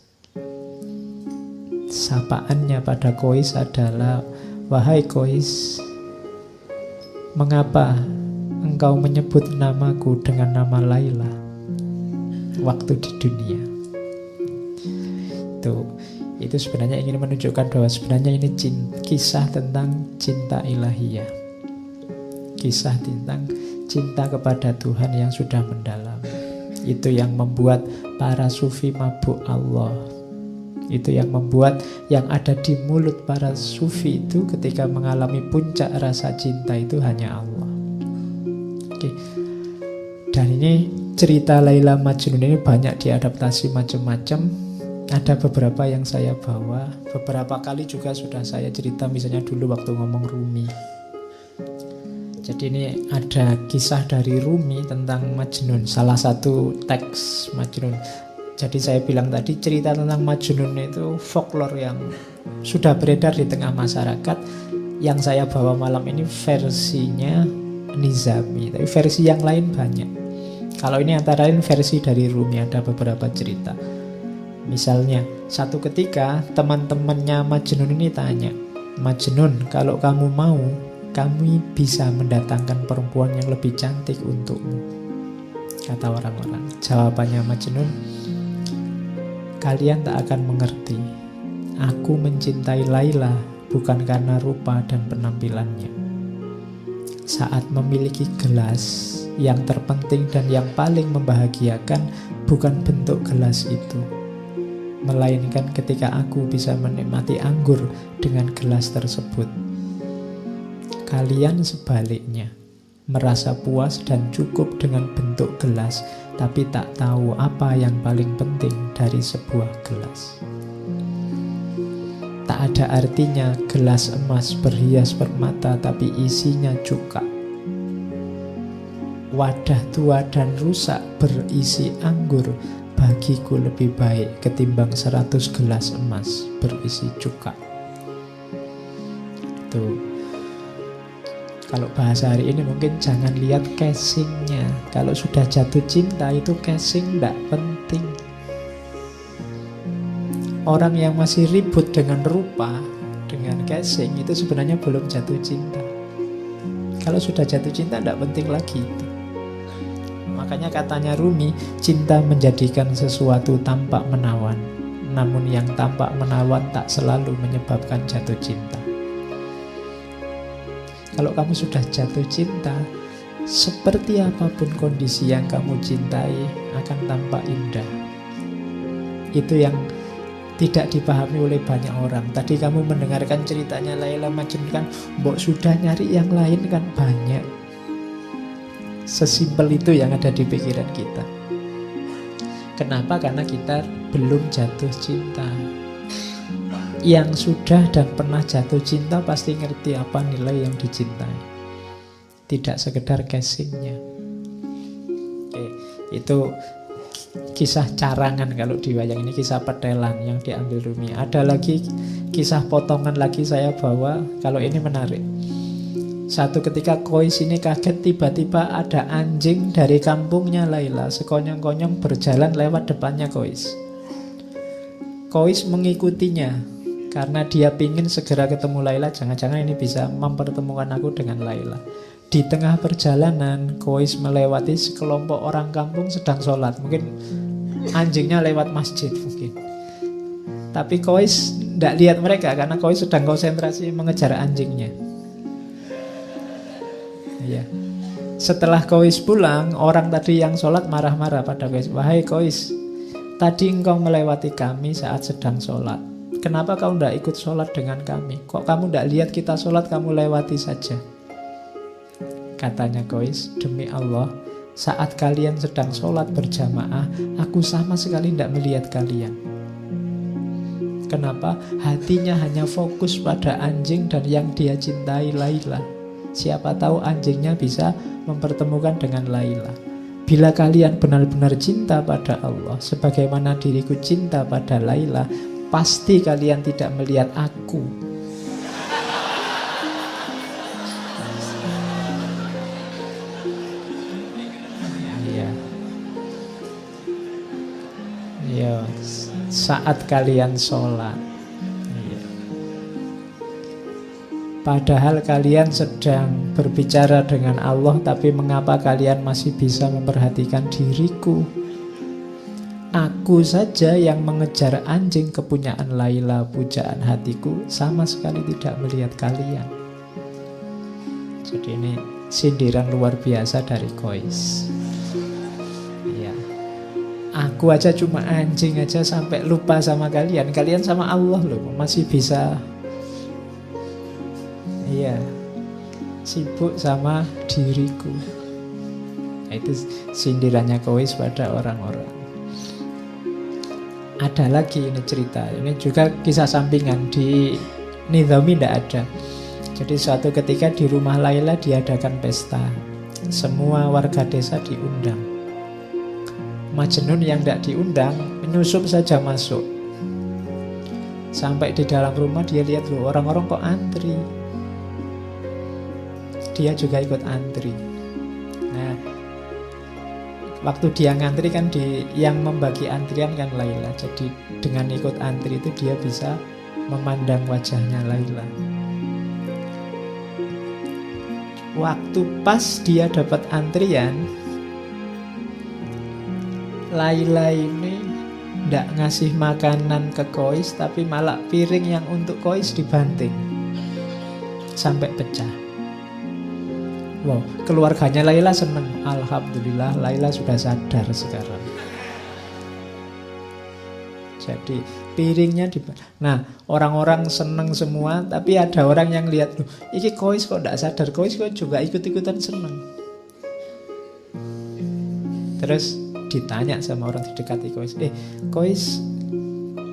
Sapaannya pada Qais adalah, wahai Qais, mengapa engkau menyebut namaku dengan nama Laila waktu di dunia? Itu sebenarnya ingin menunjukkan bahwa sebenarnya ini kisah tentang cinta ilahiyah. Kisah tentang cinta kepada Tuhan yang sudah mendalam. Itu yang membuat para sufi mabuk Allah. Itu yang membuat yang ada di mulut para sufi itu ketika mengalami puncak rasa cinta itu hanya Allah. Oke. Dan ini cerita Laila Majnun ini banyak diadaptasi macam-macam. Ada beberapa yang saya bawa, beberapa kali juga sudah saya cerita, misalnya dulu waktu ngomong Rumi. Jadi ini ada kisah dari Rumi tentang Majnun, salah satu teks Majnun. Jadi saya bilang tadi cerita tentang Majnun itu folklore yang sudah beredar di tengah masyarakat. Yang saya bawa malam ini versinya Nizami, tapi versi yang lain banyak. Kalau ini antara lain versi dari Rumi, ada beberapa cerita. Misalnya satu ketika teman-temannya Majnun ini tanya, Majnun, kalau kamu mau, kami bisa mendatangkan perempuan yang lebih cantik untukmu. Kata orang-orang. Jawabannya Majnun, kalian tak akan mengerti. Aku mencintai Laila bukan karena rupa dan penampilannya. Saat memiliki gelas, yang terpenting dan yang paling membahagiakan bukan bentuk gelas itu, melainkan ketika aku bisa menikmati anggur dengan gelas tersebut. Kalian sebaliknya, merasa puas dan cukup dengan bentuk gelas, tapi tak tahu apa yang paling penting dari sebuah gelas. Tak ada artinya gelas emas berhias permata tapi isinya cuka. Wadah tua dan rusak berisi anggur bagiku lebih baik ketimbang 100 gelas emas berisi cuka. Itu kalau bahasa hari ini mungkin jangan lihat casingnya. Kalau sudah jatuh cinta itu casing tidak penting. Orang yang masih ribut dengan rupa, dengan casing, itu sebenarnya belum jatuh cinta. Kalau sudah jatuh cinta tidak penting lagi itu. Makanya katanya Rumi, cinta menjadikan sesuatu tampak menawan. Namun yang tampak menawan tak selalu menyebabkan jatuh cinta. Kalau kamu sudah jatuh cinta, seperti apapun kondisi yang kamu cintai akan tampak indah. Itu yang tidak dipahami oleh banyak orang. Tadi kamu mendengarkan ceritanya Laila Majnun kan, mbok sudah nyari yang lain kan banyak. Sesimpel itu yang ada di pikiran kita. Kenapa? Karena kita belum jatuh cinta. Yang sudah dan pernah jatuh cinta pasti ngerti apa nilai yang dicintai. Tidak sekedar casingnya. Itu kisah carangan kalau di wayang, ini kisah petelan yang diambil Rumi. Ada lagi kisah potongan lagi saya bawa, kalau ini menarik. Satu ketika Kois ini kaget, tiba-tiba ada anjing dari kampungnya Laila sekonyong-konyong berjalan lewat depannya Kois. Kois mengikutinya karena dia pingin segera ketemu Laila. Jangan-jangan ini bisa mempertemukan aku dengan Laila. Di tengah perjalanan Kois melewati sekelompok orang kampung sedang sholat. Mungkin anjingnya lewat masjid mungkin. Tapi Kois tidak lihat mereka karena Kois sedang konsentrasi mengejar anjingnya. Ya. Setelah Kois pulang, orang tadi yang sholat marah-marah pada Kois. Wahai Kois, tadi engkau melewati kami saat sedang sholat. Kenapa kau tidak ikut sholat dengan kami? Kok kamu tidak lihat kita sholat, kamu lewati saja? Katanya Kois, demi Allah, saat kalian sedang sholat berjamaah, aku sama sekali tidak melihat kalian. Kenapa? Hatinya hanya fokus pada anjing dan yang dia cintai, Laila. Siapa tahu anjingnya bisa mempertemukan dengan Laila. Bila kalian benar-benar cinta pada Allah, sebagaimana diriku cinta pada Laila, pasti kalian tidak melihat aku. Ya, saat kalian sholat. Padahal kalian sedang berbicara dengan Allah, tapi mengapa kalian masih bisa memperhatikan diriku? Aku saja yang mengejar anjing kepunyaan Laila, pujaan hatiku, sama sekali tidak melihat kalian. Jadi ini sindiran luar biasa dari Kois. Ya. Aku aja cuma anjing aja sampai lupa sama kalian. Kalian sama Allah loh, masih bisa. Iya, sibuk sama diriku. Itu sindirannya Kois pada orang-orang. Ada lagi ini cerita. Ini juga kisah sampingan. Di Nizami tidak ada. Jadi suatu ketika di rumah Laila diadakan pesta. Semua warga desa diundang. Majnun yang tidak diundang menyusup saja masuk. Sampai di dalam rumah dia lihat loh, orang-orang kok antri. Dia juga ikut antri. Nah, waktu dia ngantri kan yang membagi antrian kan Laila. Jadi dengan ikut antri itu dia bisa memandang wajahnya Laila. Waktu pas dia dapat antrian, Laila ini tidak ngasih makanan ke Kois, tapi malah piring yang untuk Kois dibanting sampai pecah. Wow, keluarganya Laila senang. Alhamdulillah Laila sudah sadar sekarang. Jadi piringnya Nah, orang-orang senang semua, tapi ada orang yang lihat, loh, iki Kois kok tidak sadar. Kois kok juga ikut-ikutan senang. Terus ditanya sama orang terdekati Kois, Kois,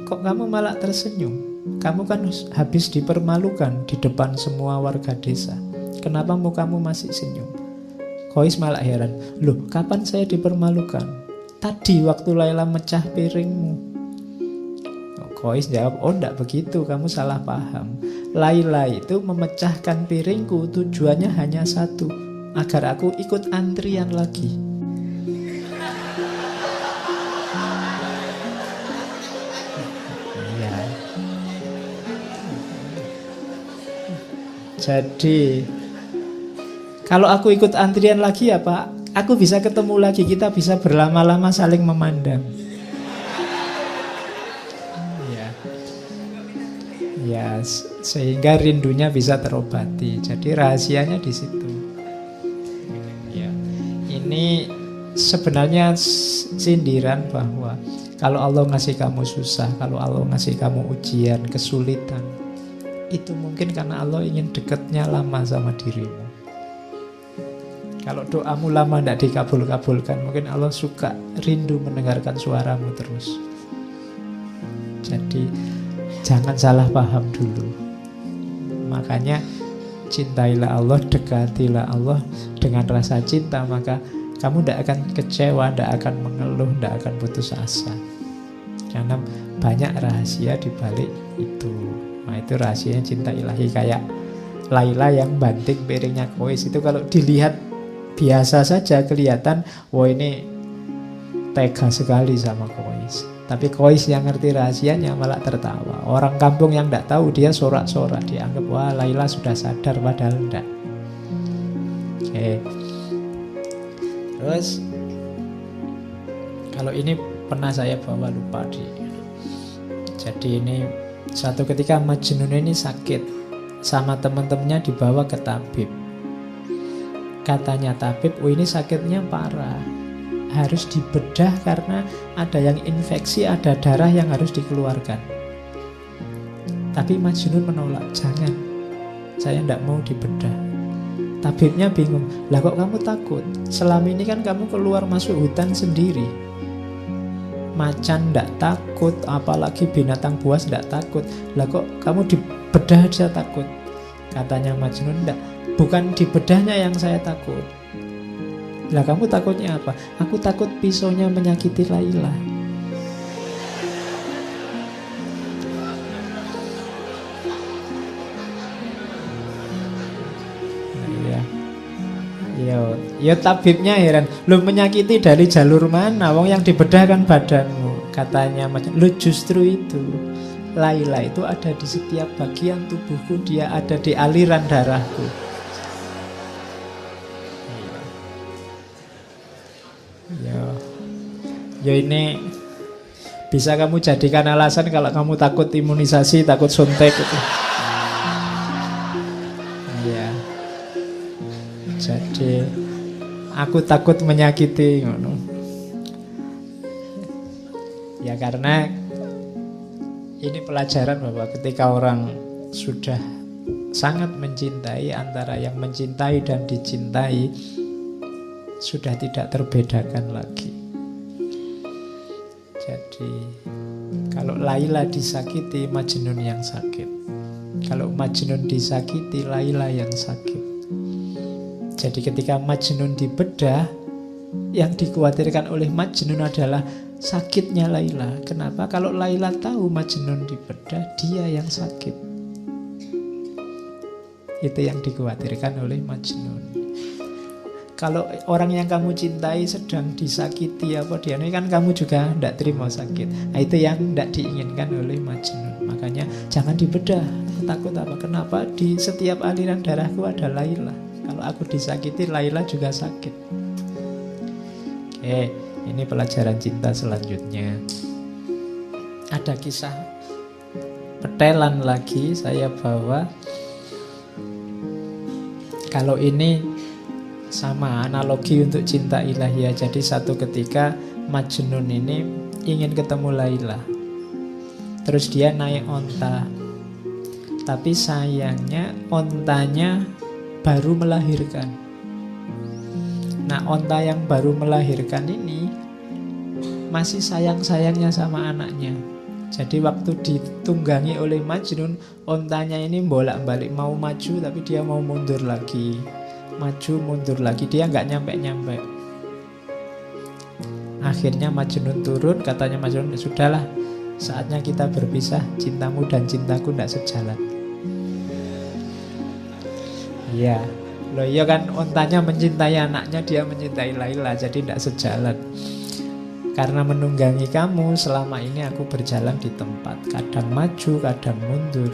kok kamu malah tersenyum? Kamu kan habis dipermalukan di depan semua warga desa. Kenapa mukamu masih senyum? Kois malah heran. Loh, kapan saya dipermalukan? Tadi waktu Laila mecah piringmu. Kois jawab, oh enggak begitu, kamu salah paham. Laila itu memecahkan piringku tujuannya hanya satu, agar aku ikut antrian lagi. Ya. Jadi kalau aku ikut antrian lagi ya Pak, aku bisa ketemu lagi, kita bisa berlama-lama saling memandang. Ya, sehingga rindunya bisa terobati. Jadi rahasianya di situ. Ya, ini sebenarnya sindiran bahwa kalau Allah ngasih kamu susah, kalau Allah ngasih kamu ujian, kesulitan, itu mungkin karena Allah ingin dekatnya lama sama dirimu. Kalau doamu lama tidak dikabul-kabulkan, mungkin Allah suka rindu mendengarkan suaramu terus. Jadi jangan salah paham dulu. Makanya cintailah Allah, dekatilah Allah dengan rasa cinta. Maka kamu tidak akan kecewa, tidak akan mengeluh, tidak akan putus asa. Karena banyak rahasia di balik itu. Nah, itu rahasianya cinta ilahi. Kayak Laila yang banting piringnya Kois itu kalau dilihat biasa saja kelihatan, wah ini tega sekali sama Kois. Tapi Kois yang ngerti rahasianya malah tertawa. Orang kampung yang tidak tahu dia sorak-sorak, dianggap wah Laila sudah sadar, padahal tidak. Oke. Terus kalau ini pernah saya bawa, lupa di. Jadi ini suatu ketika Majnun ini sakit, sama teman-temannya dibawa ke tabib. Katanya tabib, oh ini sakitnya parah, harus dibedah karena ada yang infeksi, ada darah yang harus dikeluarkan. Tapi Majnun menolak, jangan, saya tidak mau dibedah. Tabibnya bingung, lah kok kamu takut? Selama ini kan kamu keluar masuk hutan sendiri. Macan tidak takut, apalagi binatang buas tidak takut. Lah kok kamu dibedah aja takut? Katanya Majnun, tidak, bukan dibedahnya yang saya takut. Lah kamu takutnya apa? Aku takut pisaunya menyakiti Laila. Ya tabibnya heran, lu menyakiti dari jalur mana? Wong yang dibedah kan badanmu. Katanya Majnun, lu justru itu, Laila itu ada di setiap bagian tubuhku, dia ada di aliran darahku. Ya ini bisa kamu jadikan alasan kalau kamu takut imunisasi, takut suntik itu. Ya. Jadi aku takut menyakiti. Ya karena ini pelajaran bahwa ketika orang sudah sangat mencintai, antara yang mencintai dan dicintai sudah tidak terbedakan lagi. Jadi kalau Laila disakiti, Majnun yang sakit. Kalau Majnun disakiti, Laila yang sakit. Jadi ketika Majnun dibedah, yang dikhawatirkan oleh Majnun adalah sakitnya Laila. Kenapa? Kalau Laila tahu Majnun dibedah, dia yang sakit. Itu yang dikhawatirkan oleh Majnun. Kalau orang yang kamu cintai sedang disakiti apa dia, ini kan kamu juga tidak terima sakit. Nah, itu yang tidak diinginkan oleh Majnun. Makanya jangan dibedah. Aku takut apa? Kenapa? Di setiap aliran darahku ada Laila. Kalau aku disakiti, Laila juga sakit. Oke, ini pelajaran cinta selanjutnya. Ada kisah petelan lagi saya bawa. Kalau ini sama analogi untuk cinta ilahiyah. Jadi satu ketika Majnun ini ingin ketemu Laila. Terus dia naik onta. Tapi sayangnya ontanya baru melahirkan. Nah, onta yang baru melahirkan ini masih sayang-sayangnya sama anaknya. Jadi waktu ditunggangi oleh Majnun, ontanya ini bolak-balik, mau maju tapi dia mau mundur lagi. Maju mundur lagi, dia nggak nyampe-nyampe. Akhirnya Majnun turun, katanya Majnun, sudahlah, saatnya kita berpisah, cintamu dan cintaku tidak sejalan. Iya, loh iya kan, ontanya mencintai anaknya, dia mencintai Laila, jadi tidak sejalan. Karena menunggangi kamu, selama ini aku berjalan di tempat, kadang maju, kadang mundur.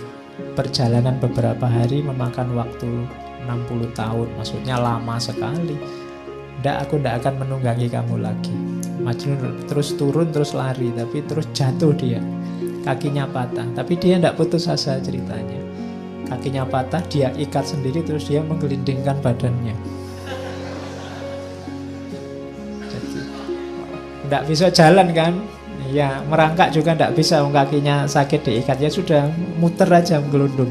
Perjalanan beberapa hari memakan waktu 60 tahun, maksudnya lama sekali. Aku tidak akan menunggangi kamu lagi. Majnun terus turun, terus lari, tapi terus jatuh dia. Kakinya patah, tapi dia tidak putus asa ceritanya. Kakinya patah, dia ikat sendiri, terus dia menggelindingkan badannya. Jadi tidak bisa jalan kan? Ya, merangkak juga tidak bisa, kakinya sakit diikat, ya sudah muter aja menggelundung.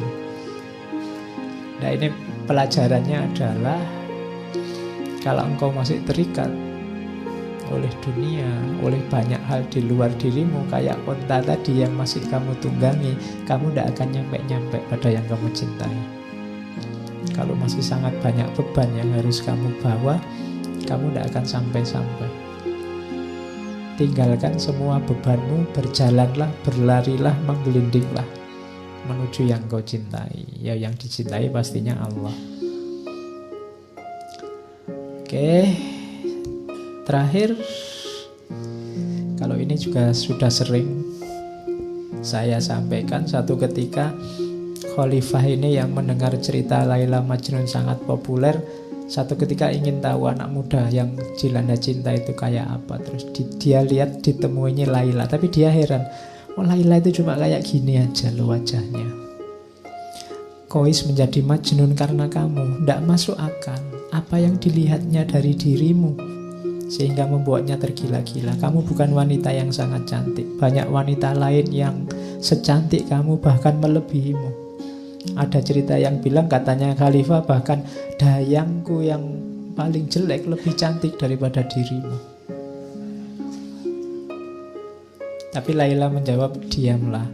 Nah, ini pelajarannya adalah kalau engkau masih terikat oleh dunia, oleh banyak hal di luar dirimu, kayak onta tadi yang masih kamu tunggangi, kamu tidak akan nyampe-nyampe pada yang kamu cintai. Kalau masih sangat banyak beban yang harus kamu bawa, kamu tidak akan sampai-sampai. Tinggalkan semua bebanmu, berjalanlah, berlarilah, menggelindinglah menuju yang kau cintai. Ya, yang dicintai pastinya Allah. Oke, terakhir, kalau ini juga sudah sering saya sampaikan, satu ketika Khalifah ini yang mendengar cerita Laila Majnun sangat populer, satu ketika ingin tahu anak muda yang dilanda cinta itu kayak apa. Terus dia lihat ditemuinya Laila, tapi dia heran, oh Laila itu cuma kayak gini aja loh wajahnya. Kois menjadi Majnun karena kamu, tidak masuk akal. Apa yang dilihatnya dari dirimu sehingga membuatnya tergila-gila. Kamu bukan wanita yang sangat cantik, banyak wanita lain yang secantik kamu, bahkan melebihimu. Ada cerita yang bilang katanya Khalifah, bahkan dayangku yang paling jelek lebih cantik daripada dirimu. Tapi Laila menjawab, diamlah.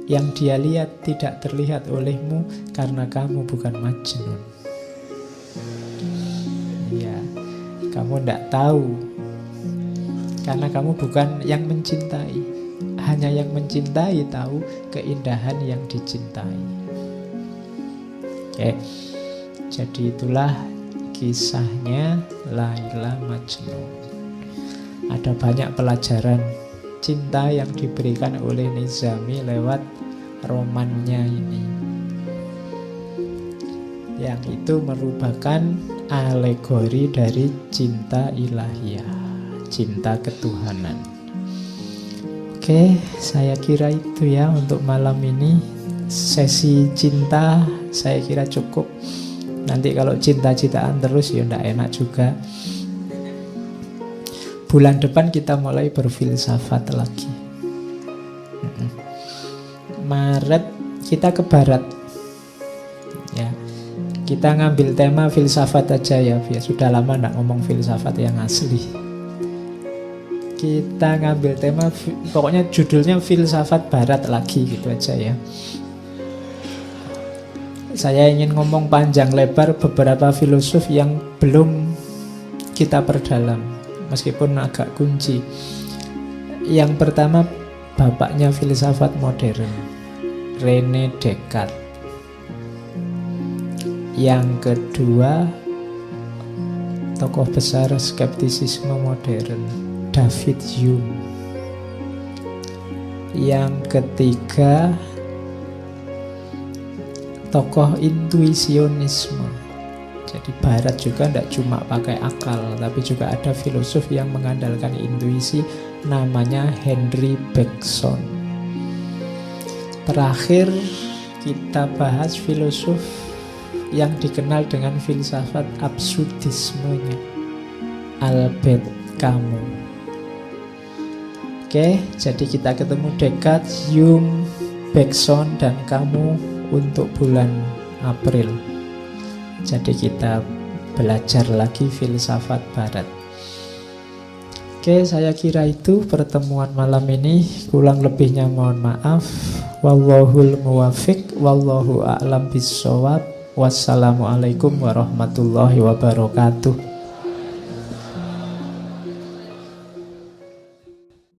Yang dia lihat tidak terlihat olehmu karena kamu bukan Majnun. Ya, kamu tidak tahu karena kamu bukan yang mencintai. Hanya yang mencintai tahu keindahan yang dicintai. Oke, jadi itulah kisahnya Laila Majnun. Ada banyak pelajaran cinta yang diberikan oleh Nizami lewat romannya ini, yang itu merupakan alegori dari cinta ilahiyah, cinta ketuhanan. Oke, saya kira itu ya untuk malam ini. Sesi cinta saya kira cukup. Nanti kalau cinta-cintaan terus ya ndak enak juga. Bulan depan kita mulai berfilsafat lagi. Maret kita ke barat. Ya. Kita ngambil tema filsafat aja ya, biar sudah lama ndak ngomong filsafat yang asli. Kita ngambil tema pokoknya judulnya filsafat barat lagi gitu aja ya. Saya ingin ngomong panjang lebar beberapa filosof yang belum kita perdalam, meskipun agak kunci. Yang pertama, bapaknya filsafat modern, René Descartes. Yang kedua, tokoh besar skeptisisme modern, David Hume. Yang ketiga, tokoh intuisionisme. Jadi barat juga tidak cuma pakai akal, tapi juga ada filosof yang mengandalkan intuisi, namanya Henry Bergson. Terakhir kita bahas filosof yang dikenal dengan filsafat absurdismenya, Albert Camus. Oke, jadi kita ketemu Descartes, Hume, Bergson, dan Camus untuk bulan April. Jadi kita belajar lagi filsafat barat. Oke, saya kira itu pertemuan malam ini. Kurang lebihnya mohon maaf. Wallahul muwafiq, wallahu a'lam bissawab. Wassalamualaikum warahmatullahi wabarakatuh.